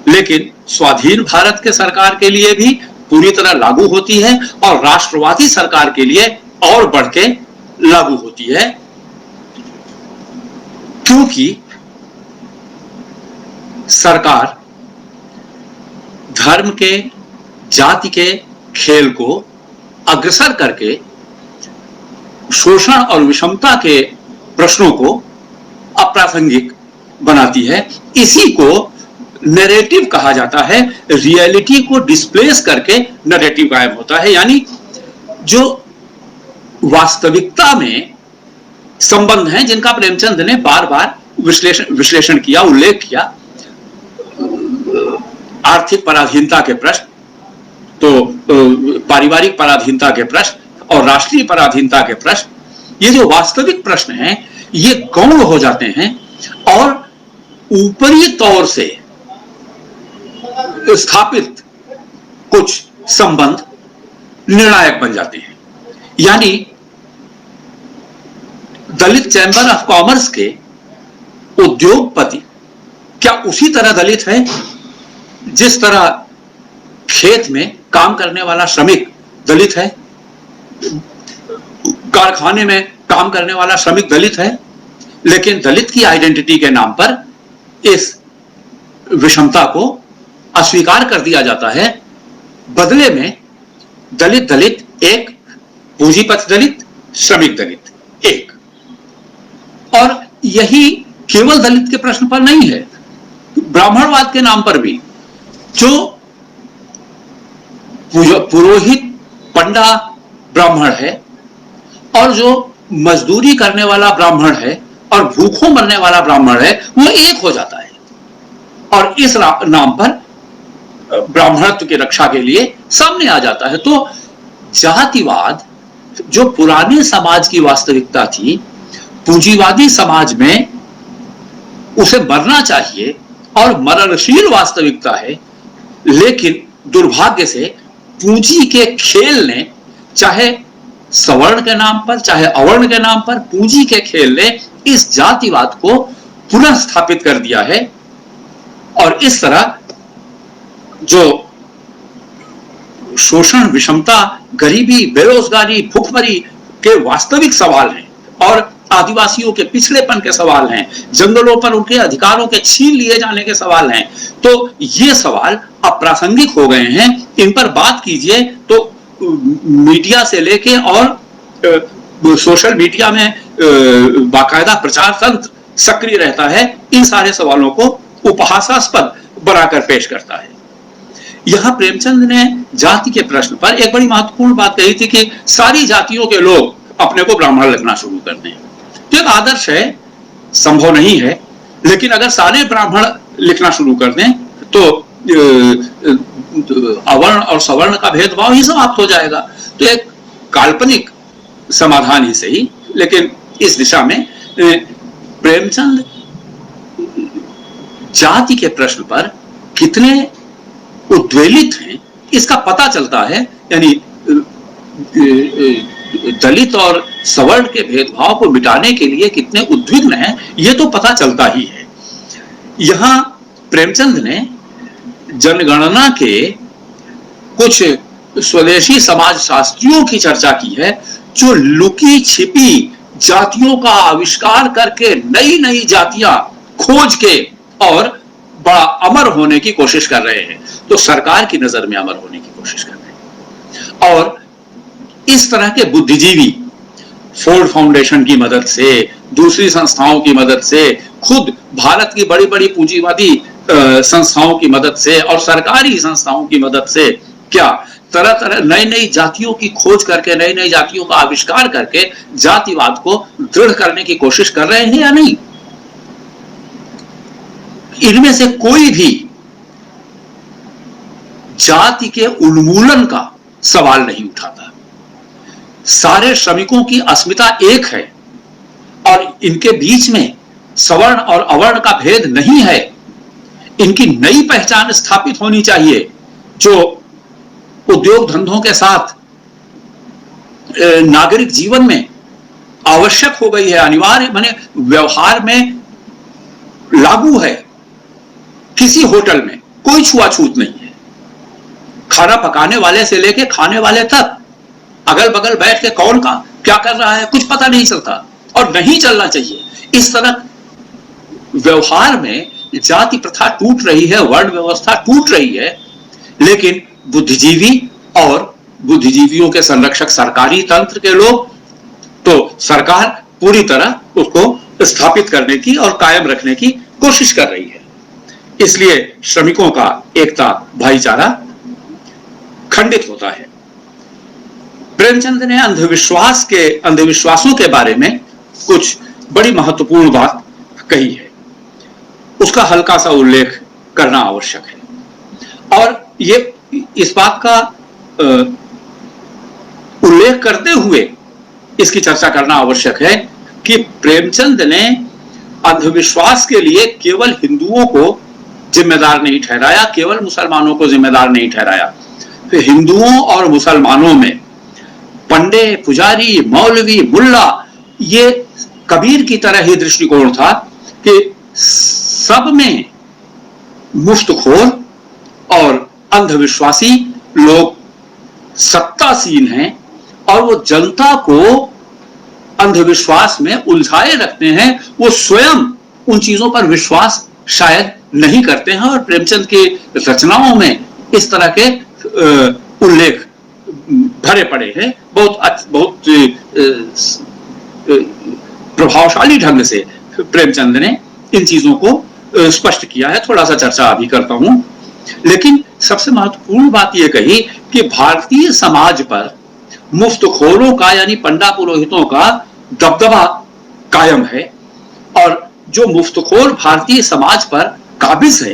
लेकिन स्वाधीन भारत के सरकार के लिए भी पूरी तरह लागू होती है और राष्ट्रवादी सरकार के लिए और बढ़ के लागू होती है, क्योंकि सरकार धर्म के, जाति के खेल को अग्रसर करके शोषण और विषमता के प्रश्नों को अप्रासंगिक बनाती है। इसी को नैरेटिव कहा जाता है। रियलिटी को डिस्प्लेस करके नैरेटिव कायम होता है, यानी जो वास्तविकता में संबंध हैं जिनका प्रेमचंद ने बार बार विश्लेषण किया, उल्लेख किया। आर्थिक पराधीनता के प्रश्न, तो पारिवारिक पराधीनता के प्रश्न और राष्ट्रीय पराधीनता के प्रश्न, ये जो वास्तविक प्रश्न हैं ये गौण हो जाते हैं और ऊपरी तौर से स्थापित कुछ संबंध निर्णायक बन जाते हैं। यानी दलित चैंबर ऑफ कॉमर्स के उद्योगपति क्या उसी तरह दलित है जिस तरह खेत में काम करने वाला श्रमिक दलित है, कारखाने में काम करने वाला श्रमिक दलित है? लेकिन दलित की आइडेंटिटी के नाम पर इस विषमता को अस्वीकार कर दिया जाता है। बदले में दलित दलित एक, पूंजीपति दलित, श्रमिक दलित एक। और यही केवल दलित के प्रश्न पर नहीं है, ब्राह्मणवाद के नाम पर भी जो पुरोहित पंडा ब्राह्मण है और जो मजदूरी करने वाला ब्राह्मण है और भूखों मरने वाला ब्राह्मण है, वो एक हो जाता है और इस नाम पर ब्राह्मणत्व की रक्षा के लिए सामने आ जाता है। तो जातिवाद जो पुराने समाज की वास्तविकता थी, पूंजीवादी समाज में उसे मरना चाहिए और मरणशील वास्तविकता है। लेकिन दुर्भाग्य से पूंजी के खेल ने, चाहे सवर्ण के नाम पर चाहे अवर्ण के नाम पर, पूंजी के खेल ने इस जातिवाद को पुनः स्थापित कर दिया है। और इस तरह जो शोषण, विषमता, गरीबी, बेरोजगारी, भूखमरी के वास्तविक सवाल हैं और आदिवासियों के पिछड़ेपन के सवाल हैं, जंगलों पर उनके अधिकारों के छीन लिए जाने के सवाल हैं, तो ये सवाल अप्रासंगिक हो गए हैं। इन पर बात कीजिए तो मीडिया से लेके और सोशल मीडिया में बाकायदा प्रचार तंत्र सक्रिय रहता है, इन सारे सवालों को उपहासास्पद बनाकर पेश करता है। यहां प्रेमचंद ने जाति के प्रश्न पर एक बड़ी महत्वपूर्ण बात कही थी कि सारी जातियों के लोग अपने को ब्राह्मण लिखना शुरू कर दें। तो एक आदर्श है, संभव नहीं है, लेकिन अगर सारे ब्राह्मण लिखना शुरू कर दें तो अवर्ण और सवर्ण का भेदभाव ही समाप्त हो जाएगा। तो एक काल्पनिक समाधान ही सही, लेकिन इस दिशा में प्रेमचंद जाति के प्रश्न पर कितने उद्वेलित हैं इसका पता चलता है। यानी दलित और सवर्ण के भेदभाव को मिटाने के लिए कितने उद्विग्न हैं, यह तो पता चलता ही है। यहां प्रेमचंद ने जनगणना के कुछ स्वदेशी समाजशास्त्रियों की चर्चा की है जो लुकी छिपी जातियों का आविष्कार करके नई नई जातियां खोज के और बड़ा अमर होने की कोशिश कर रहे हैं। तो सरकार की नजर में अमर होने की कोशिश कर रहे हैं। और इस तरह के बुद्धिजीवी फोर्ड फाउंडेशन की मदद से, दूसरी संस्थाओं की मदद से, खुद भारत की बड़ी बड़ी पूंजीवादी संस्थाओं की मदद से और सरकारी संस्थाओं की मदद से क्या तरह तरह नई नई जातियों की खोज करके, नई नई जातियों का आविष्कार करके जातिवाद को दृढ़ करने की कोशिश कर रहे हैं या नहीं? इनमें से कोई भी जाति के उन्मूलन का सवाल नहीं उठाता। सारे श्रमिकों की अस्मिता एक है और इनके बीच में सवर्ण और अवर्ण का भेद नहीं है। इनकी नई पहचान स्थापित होनी चाहिए जो उद्योग धंधों के साथ नागरिक जीवन में आवश्यक हो गई है, अनिवार्य माने व्यवहार में लागू है। किसी होटल में कोई छुआछूत नहीं है। खाना पकाने वाले से लेके खाने वाले तक अगल बगल बैठ के कौन का क्या कर रहा है कुछ पता नहीं चलता और नहीं चलना चाहिए। इस तरह व्यवहार में जाति प्रथा टूट रही है, वर्ण व्यवस्था टूट रही है, लेकिन बुद्धिजीवी और बुद्धिजीवियों के संरक्षक सरकारी तंत्र के लोग, तो सरकार पूरी तरह उसको स्थापित करने की और कायम रखने की कोशिश कर रही है। इसलिए श्रमिकों का एकता, भाईचारा खंडित होता है। प्रेमचंद ने अंधविश्वासों के बारे में कुछ बड़ी महत्वपूर्ण बात कही है, उसका हल्का सा उल्लेख करना आवश्यक है। और ये इस बात का उल्लेख करते हुए इसकी चर्चा करना आवश्यक है कि प्रेमचंद ने अंधविश्वास के लिए केवल हिंदुओं को जिम्मेदार नहीं ठहराया, केवल मुसलमानों को जिम्मेदार नहीं ठहराया। तो हिंदुओं और मुसलमानों में पंडे, पुजारी, मौलवी, मुल्ला, ये कबीर की तरह ही दृष्टिकोण था कि सब में मुफ्तखोर और अंधविश्वासी लोग सत्तासीन हैं और वो जनता को अंधविश्वास में उलझाए रखते हैं। वो स्वयं उन चीजों पर विश्वास शायद नहीं करते हैं। और प्रेमचंद की रचनाओं में इस तरह के उल्लेख भरे पड़े हैं। बहुत प्रभावशाली ढंग से प्रेमचंद ने इन चीजों को स्पष्ट किया है। थोड़ा सा चर्चा अभी करता हूं, लेकिन सबसे महत्वपूर्ण बात यह कही कि भारतीय समाज पर मुफ्तखोरों का, यानी पंडा पुरोहितों का दबदबा कायम है, और जो मुफ्तखोर भारतीय समाज पर काबिज है,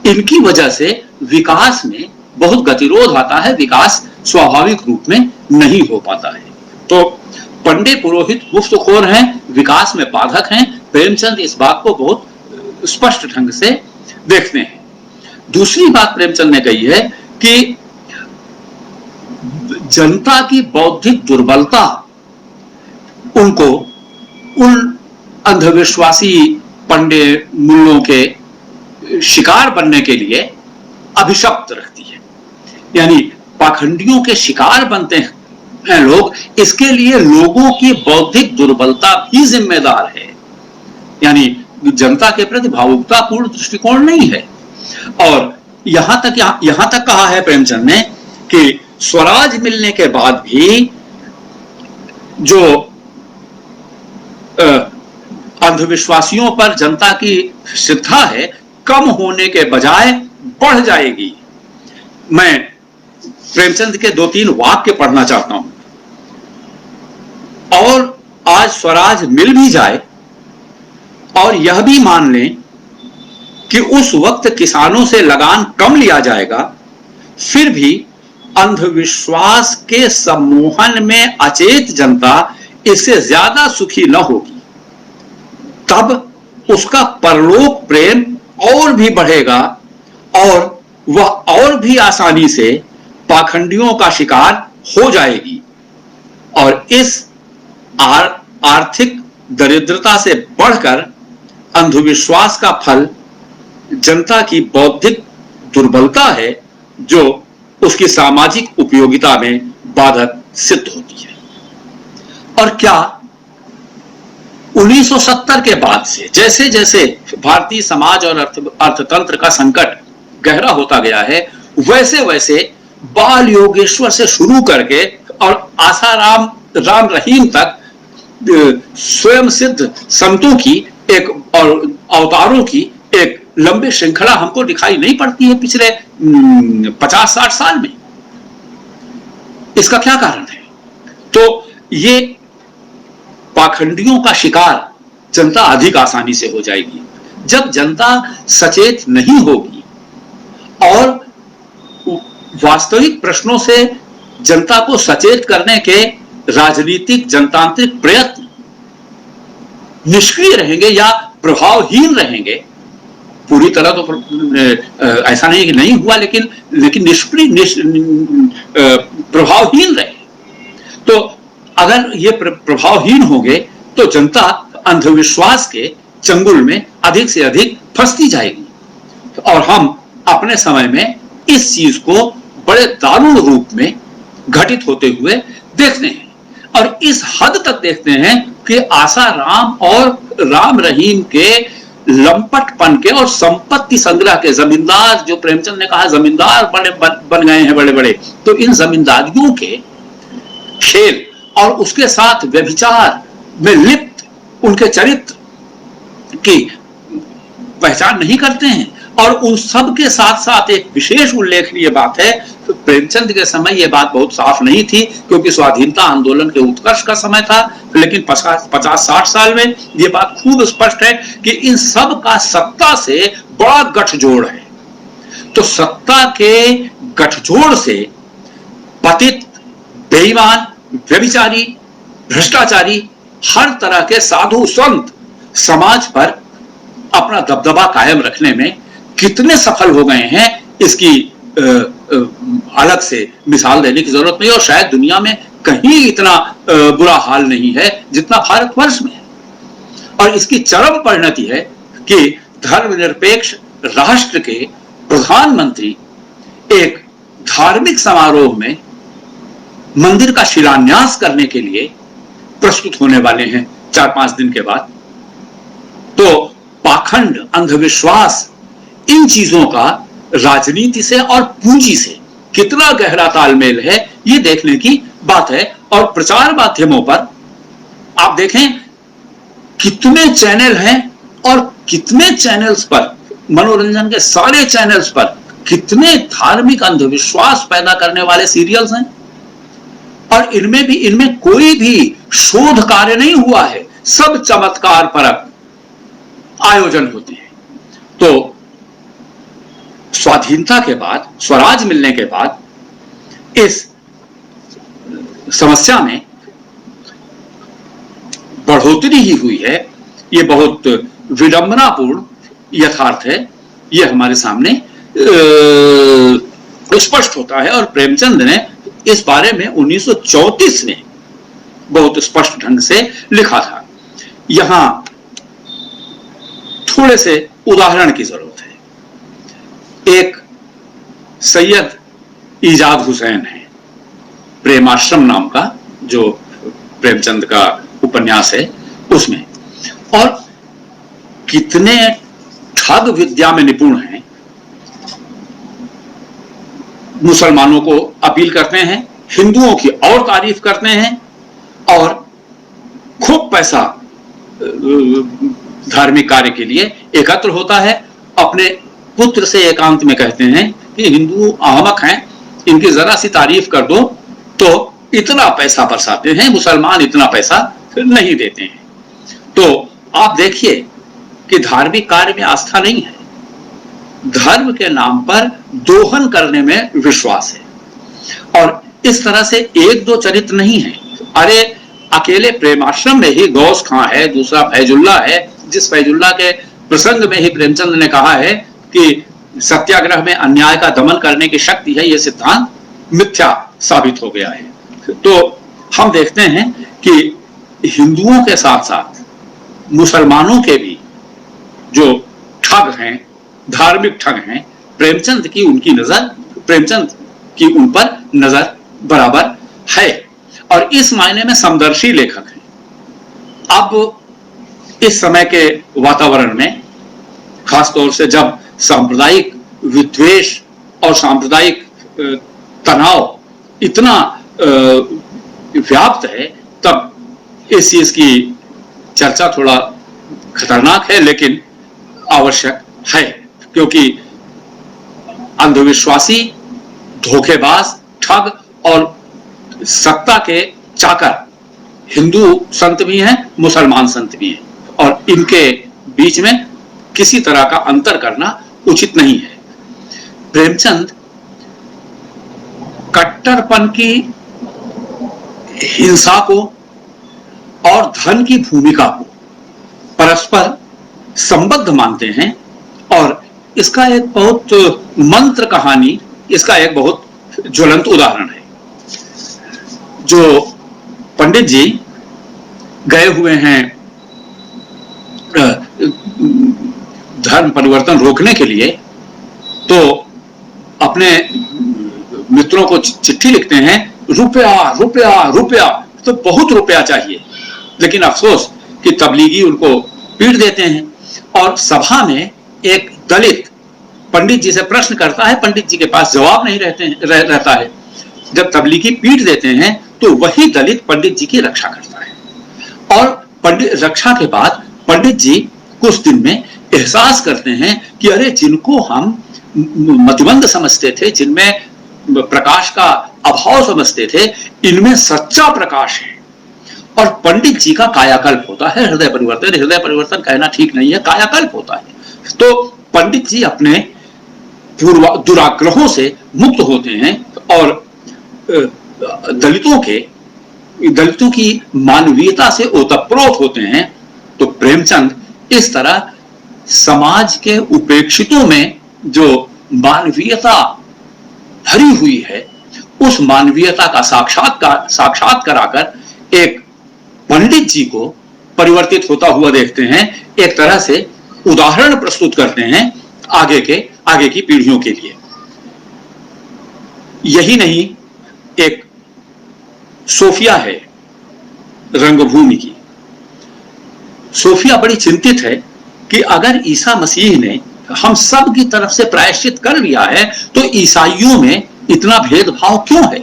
इनकी वजह से विकास में बहुत गतिरोध आता है, विकास स्वाभाविक रूप में नहीं हो पाता है। तो पंडे पुरोहित मुफ्तखोर हैं, विकास में बाधक हैं। प्रेमचंद इस बात को बहुत स्पष्ट ढंग से देखते हैं। दूसरी बात प्रेमचंद ने कही है कि जनता की बौद्धिक दुर्बलता उनको उन अंधविश्वासी पंडे मुल्लों के शिकार बनने के लिए अभिशप्त रखती है। यानी पाखंडियों के शिकार बनते हैं लोग, इसके लिए लोगों की बौद्धिक दुर्बलता भी जिम्मेदार है। यानी जनता के प्रति भावुकतापूर्ण दृष्टिकोण नहीं है। और यहां तक कहा है प्रेमचंद ने कि स्वराज मिलने के बाद भी जो अंधविश्वासियों पर जनता की श्रद्धा है, कम होने के बजाय बढ़ जाएगी। मैं प्रेमचंद के 2-3 वाक्य पढ़ना चाहता हूं। और आज स्वराज मिल भी जाए और यह भी मान लें कि उस वक्त किसानों से लगान कम लिया जाएगा, फिर भी अंधविश्वास के सम्मोहन में अचेत जनता इससे ज्यादा सुखी न होगी। तब उसका परलोक प्रेम और भी बढ़ेगा और वह और भी आसानी से पाखंडियों का शिकार हो जाएगी। और इस आर्थिक दरिद्रता से बढ़कर अंधविश्वास का फल जनता की बौद्धिक दुर्बलता है, जो उसकी सामाजिक उपयोगिता में बाधक सिद्ध होती है। और क्या 1970 के बाद से जैसे जैसे भारतीय समाज और अर्थतंत्र का संकट गहरा होता गया है, वैसे वैसे बाल योगेश्वर से शुरू करके और आसाराम राम रहीम तक स्वयं सिद्ध संतों की एक और अवतारों की एक लंबी श्रृंखला हमको दिखाई नहीं पड़ती है पिछले 50-60 साल में। इसका क्या कारण है? तो ये पाखंडियों का शिकार जनता अधिक आसानी से हो जाएगी। जब जनता सचेत नहीं होगी और वास्तविक प्रश्नों से जनता को सचेत करने के राजनीतिक जनतांत्रिक प्रयत्न निष्क्रिय रहेंगे या प्रभावहीन रहेंगे, पूरी तरह तो ऐसा नहीं कि नहीं हुआ, लेकिन प्रभावहीन रहे, तो अगर ये प्रभावहीन होंगे तो जनता अंधविश्वास के चंगुल में अधिक से अधिक फंसती जाएगी। और हम अपने समय में इस चीज को बड़े दारुण रूप में घटित होते हुए देखते हैं। और इस हद तक देखते हैं कि आसाराम और राम रहीम के लंपटपन के और संपत्ति संग्रह के, जमींदार, जो प्रेमचंद ने कहा जमींदार बन गए हैं बड़े बड़े, तो इन जमींदारियों के खेल और उसके साथ व्यभिचार में लिप्त उनके चरित्र की पहचान नहीं करते हैं। और उन सब के साथ साथ एक विशेष उल्लेखनीय बात है, तो प्रेमचंद के समय यह बात बहुत साफ नहीं थी क्योंकि स्वाधीनता आंदोलन के उत्कर्ष का समय था, लेकिन 50-60 साल में यह बात खूब स्पष्ट है कि इन सब का सत्ता से बड़ा गठजोड़ है। तो सत्ता के गठजोड़ से पतित, बेईमान, व्यभिचारी, भ्रष्टाचारी, हर तरह के साधु संत समाज पर अपना दबदबा कायम रखने में कितने सफल हो गए हैं, इसकी अलग से मिसाल देने की जरूरत नहीं, और शायद दुनिया में कहीं इतना बुरा हाल नहीं है जितना भारतवर्ष में है। और इसकी चरम परिणति है कि धर्मनिरपेक्ष राष्ट्र के प्रधानमंत्री एक धार्मिक समारोह में मंदिर का शिलान्यास करने के लिए प्रस्तुत होने वाले हैं 4-5 दिन के बाद। तो पाखंड, अंधविश्वास, इन चीजों का राजनीति से और पूंजी से कितना गहरा तालमेल है, ये देखने की बात है। और प्रचार माध्यमों पर आप देखें कितने चैनल हैं और कितने चैनल्स पर, मनोरंजन के सारे चैनल्स पर कितने धार्मिक अंधविश्वास पैदा करने वाले सीरियल्स हैं, और इनमें कोई भी शोध कार्य नहीं हुआ है, सब चमत्कार परक आयोजन होते हैं। तो स्वाधीनता के बाद, स्वराज मिलने के बाद इस समस्या में बढ़ोतरी ही हुई है, ये बहुत विडंबनापूर्ण यथार्थ है, ये हमारे सामने स्पष्ट होता है। और प्रेमचंद ने इस बारे में 1934 में बहुत स्पष्ट ढंग से लिखा था। यहां थोड़े से उदाहरण की जरूरत है। एक सैयद इजाद हुसैन है, प्रेमाश्रम नाम का जो प्रेमचंद का उपन्यास है उसमें, और कितने ठग विद्या में निपुण हैं, मुसलमानों को अपील करते हैं, हिंदुओं की और तारीफ करते हैं, और खूब पैसा धार्मिक कार्य के लिए एकत्र होता है। अपने पुत्र से एकांत में कहते हैं कि हिंदू अहमक हैं, इनकी जरा सी तारीफ कर दो तो इतना पैसा बरसाते हैं, मुसलमान इतना पैसा नहीं देते हैं। तो आप देखिए कि धार्मिक कार्य में आस्था नहीं है, धर्म के नाम पर दोहन करने में विश्वास है। और इस तरह से एक दो चरित्र नहीं है। अरे अकेले प्रेमाश्रम में ही गौस खां है, दूसरा फैजुल्ला है, जिस फैजुल्ला के प्रसंग में ही प्रेमचंद ने कहा है कि सत्याग्रह में अन्याय का दमन करने की शक्ति है, यह सिद्धांत मिथ्या साबित हो गया है। तो हम देखते हैं कि हिंदुओं के साथ साथ मुसलमानों के भी जो ठग हैं, धार्मिक ठग हैं, प्रेमचंद की उन पर नजर बराबर है, और इस मायने में समदर्शी लेखक हैं। अब इस समय के वातावरण में, खासतौर से जब सांप्रदायिक विद्वेष और सांप्रदायिक तनाव इतना व्याप्त है, तब इस चीज की चर्चा थोड़ा खतरनाक है लेकिन आवश्यक है, क्योंकि अंधविश्वासी, धोखेबाज, ठग और सत्ता के चाकर हिंदू संत भी हैं, मुसलमान संत भी हैं, और इनके बीच में किसी तरह का अंतर करना उचित नहीं है। प्रेमचंद कट्टरपन की हिंसा को और धन की भूमिका को परस्पर संबद्ध मानते हैं, और इसका एक बहुत मंत्र कहानी, इसका एक बहुत ज्वलंत उदाहरण है। जो पंडित जी गए हुए हैं धर्म परिवर्तन रोकने के लिए, तो अपने मित्रों को चिट्ठी लिखते हैं, रुपया रुपया रुपया, तो बहुत रुपया चाहिए, लेकिन अफसोस कि तबलीगी उनको पीट देते हैं। और सभा में एक दलित पंडित जी से प्रश्न करता है, पंडित जी के पास जवाब नहीं रहता है। जब तबलीगी पीट देते हैं तो वही दलित पंडित जी की रक्षा करता है, और पंडित रक्षा के बाद पंडित जी कुछ दिन में एहसास करते हैं कि अरे जिनको हम मतिमंद समझते थे, जिनमें प्रकाश का अभाव समझते थे, इनमें सच्चा प्रकाश है। और पंडित जी का कायाकल्प होता है, हृदय परिवर्तन कहना ठीक नहीं है, कायाकल्प होता है। तो पंडित जी अपने दुराग्रहों से मुक्त होते हैं और दलितों की मानवीयता से ओतप्रोत होते हैं। तो प्रेमचंद इस तरह समाज के उपेक्षितों में जो मानवीयता भरी हुई है, उस मानवीयता का साक्षात कराकर एक पंडित जी को परिवर्तित होता हुआ देखते हैं, एक तरह से उदाहरण प्रस्तुत करते हैं आगे की पीढ़ियों के लिए। यही नहीं, एक सोफिया है रंगभूमि की। सोफिया बड़ी चिंतित है कि अगर ईसा मसीह ने हम सब की तरफ से प्रायश्चित कर लिया है तो ईसाइयों में इतना भेदभाव क्यों है,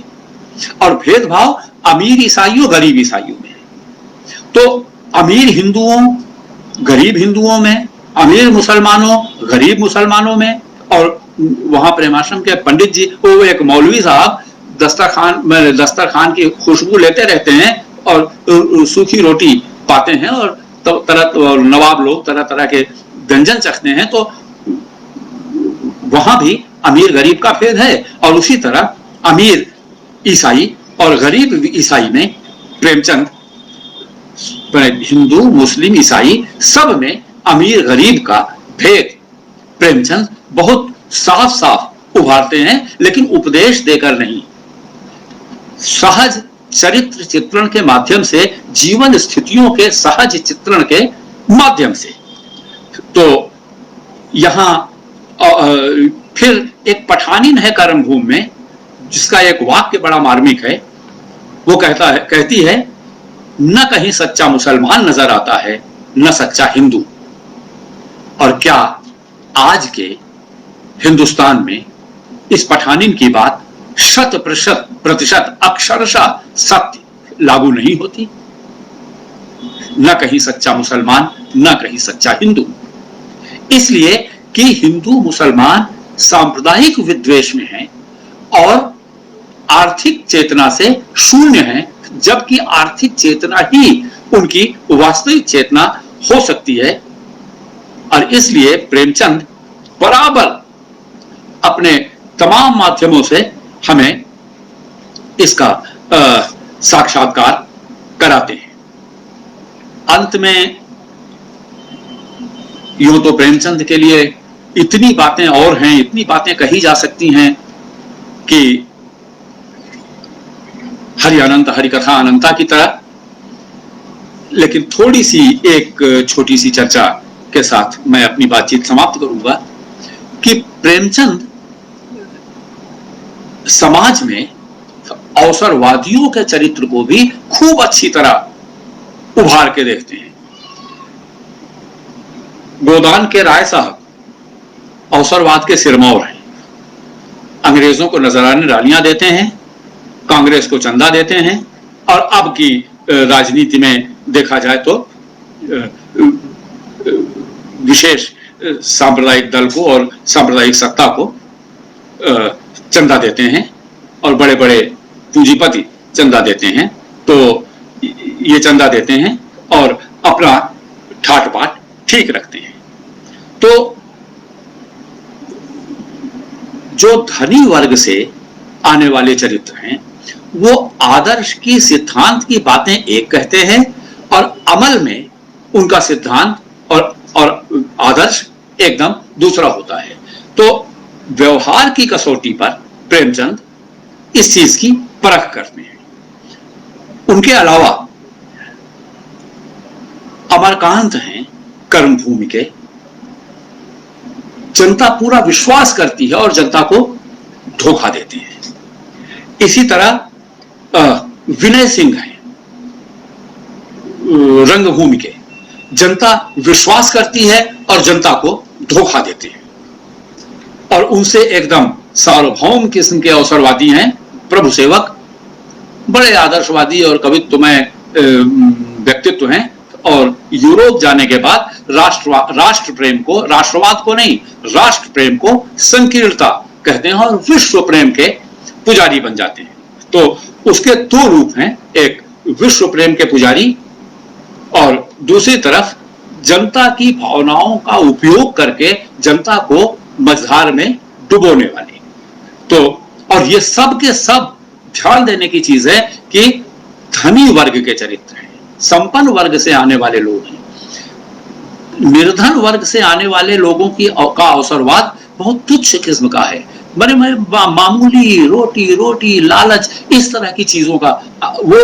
और भेदभाव अमीर ईसाइयों गरीब ईसाइयों में है। तो अमीर हिंदुओं गरीब हिंदुओं में, अमीर मुसलमानों गरीब मुसलमानों में। और वहां प्रेमाश्रम के पंडित जी, वो एक मौलवी साहब दस्तरखान की खुशबू लेते रहते हैं और सूखी रोटी पाते हैं, और नवाब लोग तरह तरह के व्यंजन चखते हैं। तो वहां भी अमीर गरीब का भेद है, और उसी तरह अमीर ईसाई और गरीब ईसाई में प्रेमचंद, हिंदू मुस्लिम ईसाई सब में अमीर गरीब का भेद प्रेमचंद बहुत साफ साफ उभारते हैं, लेकिन उपदेश देकर नहीं, सहज चरित्र चित्रण के माध्यम से, जीवन स्थितियों के सहज चित्रण के माध्यम से। तो यहां फिर एक पठानीन है कर्मभूमि में, जिसका एक वाक्य बड़ा मार्मिक है। वो कहती है, न कहीं सच्चा मुसलमान नजर आता है, न सच्चा हिंदू। और क्या आज के हिंदुस्तान में इस पठानीन की बात 100% अक्षरशः सत्य लागू नहीं होती? न कहीं सच्चा मुसलमान, न कहीं सच्चा हिंदू। इसलिए कि हिंदू मुसलमान सांप्रदायिक विद्वेष में हैं और आर्थिक चेतना से शून्य हैं, जबकि आर्थिक चेतना ही उनकी वास्तविक चेतना हो सकती है। और इसलिए प्रेमचंद बराबर अपने तमाम माध्यमों से हमें इसका साक्षात्कार कराते हैं। अंत में यूं तो प्रेमचंद के लिए इतनी बातें और हैं, इतनी बातें कही जा सकती हैं कि हरि अनंत हरि कथा अनंता की तरह, लेकिन थोड़ी सी एक छोटी सी चर्चा के साथ मैं अपनी बातचीत समाप्त करूंगा कि प्रेमचंद समाज में अवसरवादियों के चरित्र को भी खूब अच्छी तरह उभार के देखते हैं। गोदान के राय साहब अवसरवाद के सिरमौर हैं, अंग्रेजों को नजराने डालियां देते हैं, कांग्रेस को चंदा देते हैं, और अब की राजनीति में देखा जाए तो विशेष सांप्रदायिक दल को और सांप्रदायिक सत्ता को चंदा देते हैं, और बड़े बड़े पूंजीपति चंदा देते हैं। तो ये चंदा देते हैं और अपना ठाट बाट ठीक रखते हैं। तो जो धनी वर्ग से आने वाले चरित्र हैं, वो आदर्श की सिद्धांत की बातें एक कहते हैं और अमल में उनका सिद्धांत और आदर्श एकदम दूसरा होता है। तो व्यवहार की कसौटी पर प्रेमचंद इस चीज की परख करते हैं। उनके अलावा अमरकांत हैं कर्मभूमि के, जनता पूरा विश्वास करती है और जनता को धोखा देती है। इसी तरह विनय सिंह हैं रंगभूमि के, जनता विश्वास करती है और जनता को धोखा देते हैं, और उनसे एकदम सार्वभौम किस्म के अवसरवादी हैं प्रभु सेवक, बड़े आदर्शवादी और कवित्वमय व्यक्तित्व हैं। और यूरोप जाने के बाद राष्ट्र प्रेम को, राष्ट्रवाद को नहीं, राष्ट्र प्रेम को संकीर्णता कहते हैं और विश्व प्रेम के पुजारी बन जाते हैं। तो उसके दो रूप हैं, एक विश्व प्रेम के पुजारी और दूसरी तरफ जनता की भावनाओं का उपयोग करके जनता को मझधार में डुबोने वाले। तो और ये सब के सब ध्यान देने की चीज है कि धनी वर्ग के चरित्र हैं, संपन्न वर्ग से आने वाले लोग हैं। निर्धन वर्ग से आने वाले लोगों का अवसरवाद बहुत तुच्छ किस्म का है, बड़े मामूली रोटी लालच, इस तरह की चीजों का वो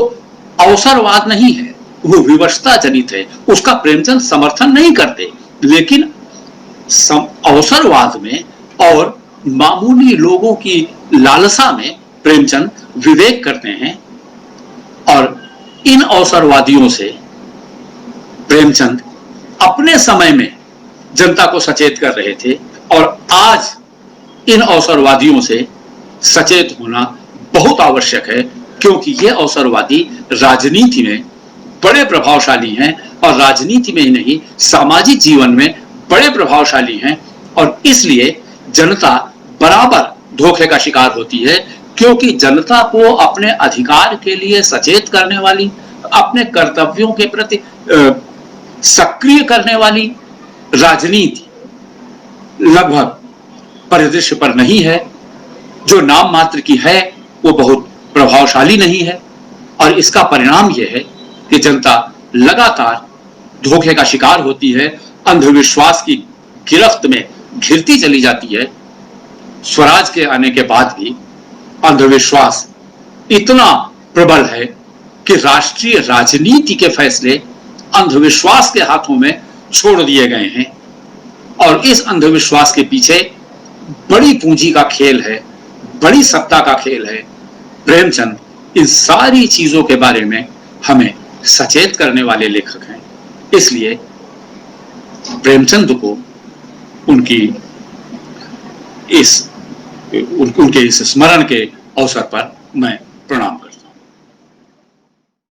अवसरवाद नहीं है, वो विवशता जनित है। उसका प्रेमचंद समर्थन नहीं करते, लेकिन अवसरवाद में और मामूली लोगों की लालसा में प्रेमचंद विवेक करते हैं। और इन अवसरवादियों से प्रेमचंद अपने समय में जनता को सचेत कर रहे थे, और आज इन अवसरवादियों से सचेत होना बहुत आवश्यक है, क्योंकि ये अवसरवादी राजनीति में बड़े प्रभावशाली हैं, और राजनीति में ही नहीं सामाजिक जीवन में बड़े प्रभावशाली हैं। और इसलिए जनता बराबर धोखे का शिकार होती है, क्योंकि जनता को अपने अधिकार के लिए सचेत करने वाली, अपने कर्तव्यों के प्रति सक्रिय करने वाली राजनीति लगभग परिदृश्य पर नहीं है। जो नाम मात्र की है वो बहुत प्रभावशाली नहीं है, और इसका परिणाम यह है कि जनता लगातार धोखे का शिकार होती है, अंधविश्वास की गिरफ्त में घिरती चली जाती है। स्वराज के आने के बाद भी अंधविश्वास इतना प्रबल है कि राष्ट्रीय राजनीति के फैसले अंधविश्वास के हाथों में छोड़ दिए गए हैं, और इस अंधविश्वास के पीछे बड़ी पूंजी का खेल है, बड़ी सत्ता का खेल है। प्रेमचंद इन सारी चीजों के बारे में हमें सचेत करने वाले लेखक हैं, इसलिए प्रेमचंद को उनके इस स्मरण के अवसर पर मैं प्रणाम